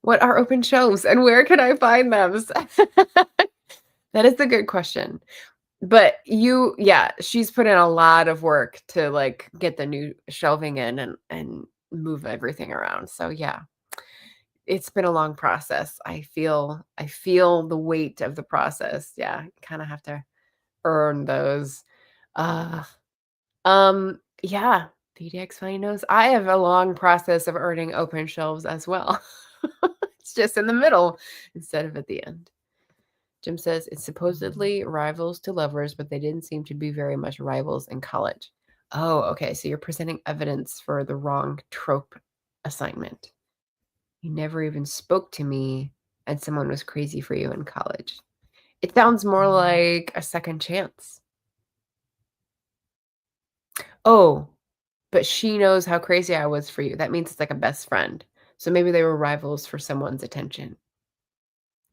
What are open shelves and where can I find them? That is a good question. But yeah, she's put in a lot of work to like get the new shelving in and move everything around. So yeah, it's been a long process. I feel the weight of the process. Yeah, you kind of have to earn those. Yeah, VDX Funny knows I have a long process of earning open shelves as well. It's just in the middle instead of at the end. Jim says it's supposedly rivals to lovers, but they didn't seem to be very much rivals in college. Oh, okay. So you're presenting evidence for the wrong trope assignment. You never even spoke to me, and someone was crazy for you in college. It sounds more like a second chance. Oh, but she knows how crazy I was for you. That means it's like a best friend. So maybe they were rivals for someone's attention.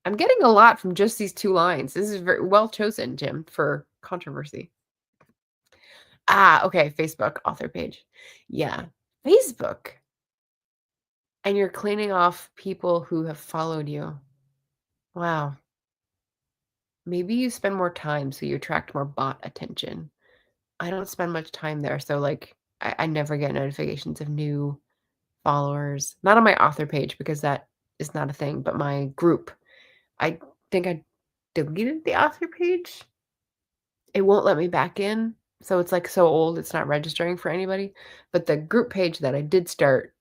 I'm getting a lot from just these 2 lines. This is very well chosen, Jim, for controversy. Ah, okay, Facebook author page. Yeah, Facebook. And you're cleaning off people who have followed you. Wow. Maybe you spend more time so you attract more bot attention. I don't spend much time there, so like I never get notifications of new followers. Not on my author page because that is not a thing, but my group. I think I deleted the author page. It won't let me back in. So it's like so old, it's not registering for anybody. But the group page that I did start,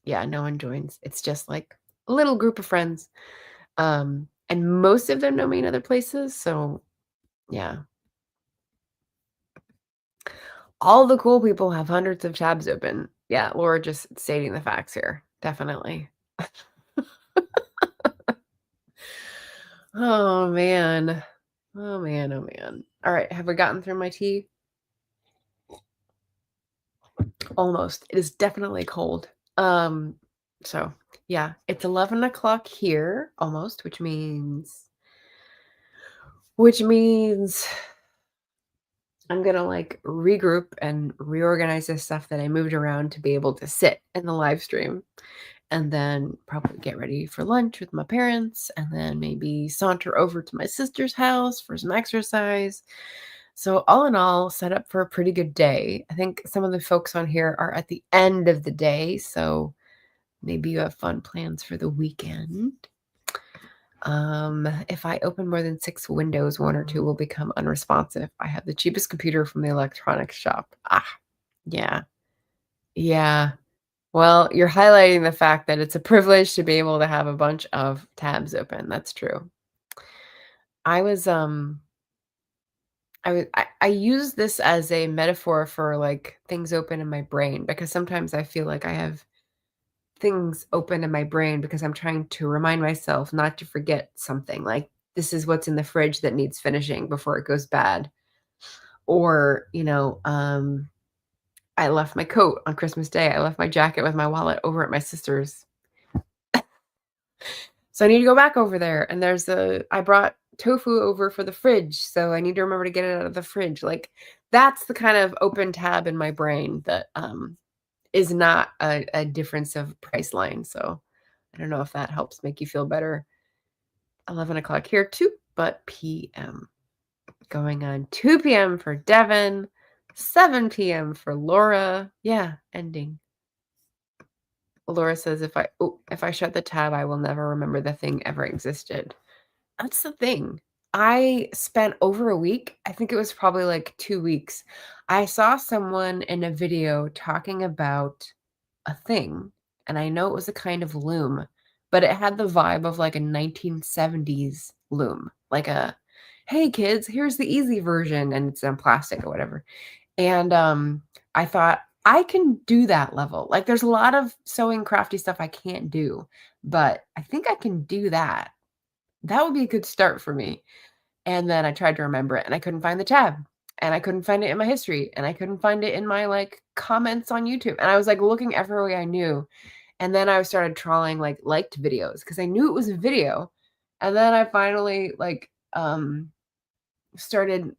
yeah, no one joins. It's just like a little group of friends. And most of them know me in other places. So yeah. All the cool people have hundreds of tabs open. Yeah, Laura just stating the facts here. Definitely. Oh man. Oh man, oh man. All right, have we gotten through my tea? Almost. It is definitely cold. So yeah, it's 11 o'clock here almost, which means I'm gonna like regroup and reorganize this stuff that I moved around to be able to sit in the live stream. And then probably get ready for lunch with my parents, and then maybe saunter over to my sister's house for some exercise. So all in all, set up for a pretty good day. I think some of the folks on here are at the end of the day, so maybe you have fun plans for the weekend. If I open more than 6 windows, 1 or 2 will become unresponsive. I have the cheapest computer from the electronics shop. Yeah. Yeah. Well, you're highlighting the fact that it's a privilege to be able to have a bunch of tabs open. That's true. I use this as a metaphor for like things open in my brain because sometimes I feel like I have things open in my brain because I'm trying to remind myself not to forget something. Like this is what's in the fridge that needs finishing before it goes bad. Or, I left my coat on Christmas Day. I left my jacket with my wallet over at my sister's. So I need to go back over there. And I brought tofu over for the fridge. So I need to remember to get it out of the fridge. Like that's the kind of open tab in my brain that is not a difference of price line. So I don't know if that helps make you feel better. 11 o'clock here too, but p.m. Going on 2 p.m. for Devin, 7 p.m. for Laura. Yeah, ending. Laura says, if I shut the tab, I will never remember the thing ever existed. That's the thing. I spent over a week, I think it was probably like 2 weeks. I saw someone in a video talking about a thing, and I know it was a kind of loom, but it had the vibe of like a 1970s loom, like a, hey kids, here's the easy version, and it's in plastic or whatever. And I thought, I can do that level. Like there's a lot of sewing crafty stuff I can't do, but I think I can do that. That would be a good start for me. And then I tried to remember it and I couldn't find the tab, and I couldn't find it in my history, and I couldn't find it in my like comments on YouTube. And I was like looking every way I knew. And then I started trawling like liked videos because I knew it was a video. And then I finally like started,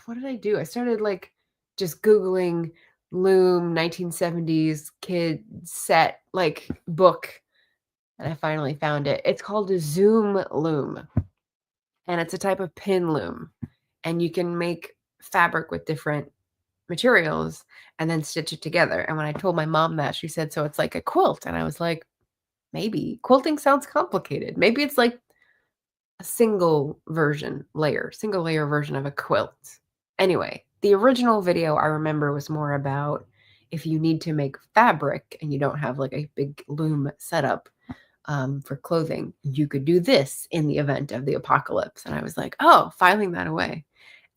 what did I do? I started like just Googling loom 1970s kid set like book, and I finally found it. It's called a Zoom loom, and it's a type of pin loom, and you can make fabric with different materials and then stitch it together. And when I told my mom that, she said, so it's like a quilt. And I was like, maybe. Quilting sounds complicated. Maybe it's like a single layer version of a quilt. Anyway, the original video I remember was more about if you need to make fabric and you don't have like a big loom setup for clothing, you could do this in the event of the apocalypse. And I was like, oh, filing that away.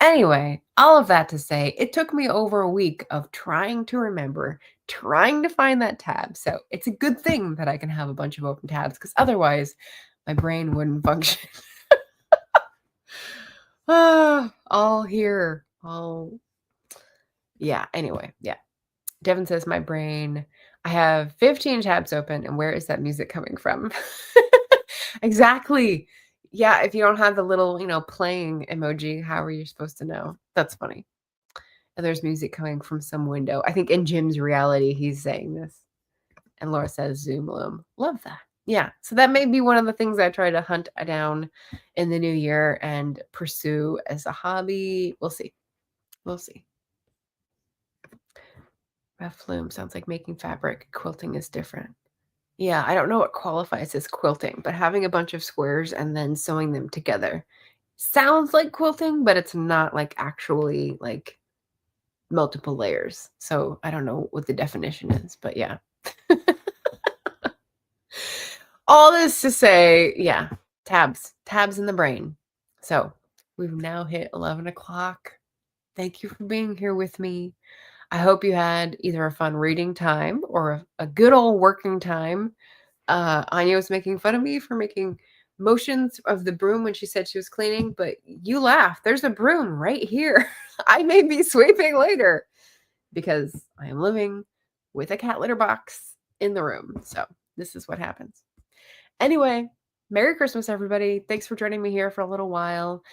Anyway, all of that to say, it took me over a week of trying to remember, trying to find that tab. So it's a good thing that I can have a bunch of open tabs, because otherwise my brain wouldn't function. All here. Yeah, anyway, yeah. Devin says, my brain, I have 15 tabs open, and where is that music coming from? Exactly. Yeah, if you don't have the little, playing emoji, how are you supposed to know? That's funny. And there's music coming from some window. I think in Jim's reality, he's saying this. And Laura says, Zoom loom. Love that. Yeah, so that may be one of the things I try to hunt down in the new year and pursue as a hobby. We'll see. We'll see. Rough loom sounds like making fabric. Quilting is different. Yeah, I don't know what qualifies as quilting, but having a bunch of squares and then sewing them together sounds like quilting, but it's not like actually like multiple layers. So I don't know what the definition is, but yeah. All this to say, yeah, tabs in the brain. So we've now hit 11 o'clock. Thank you for being here with me. I hope you had either a fun reading time or a good old working time. Anya was making fun of me for making motions of the broom when she said she was cleaning, but you laugh. There's a broom right here. I may be sweeping later because I am living with a cat litter box in the room. So this is what happens. Anyway, Merry Christmas, everybody. Thanks for joining me here for a little while.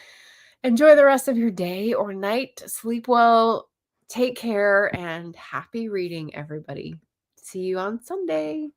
Enjoy the rest of your day or night. Sleep well. Take care and happy reading, everybody. See you on Sunday.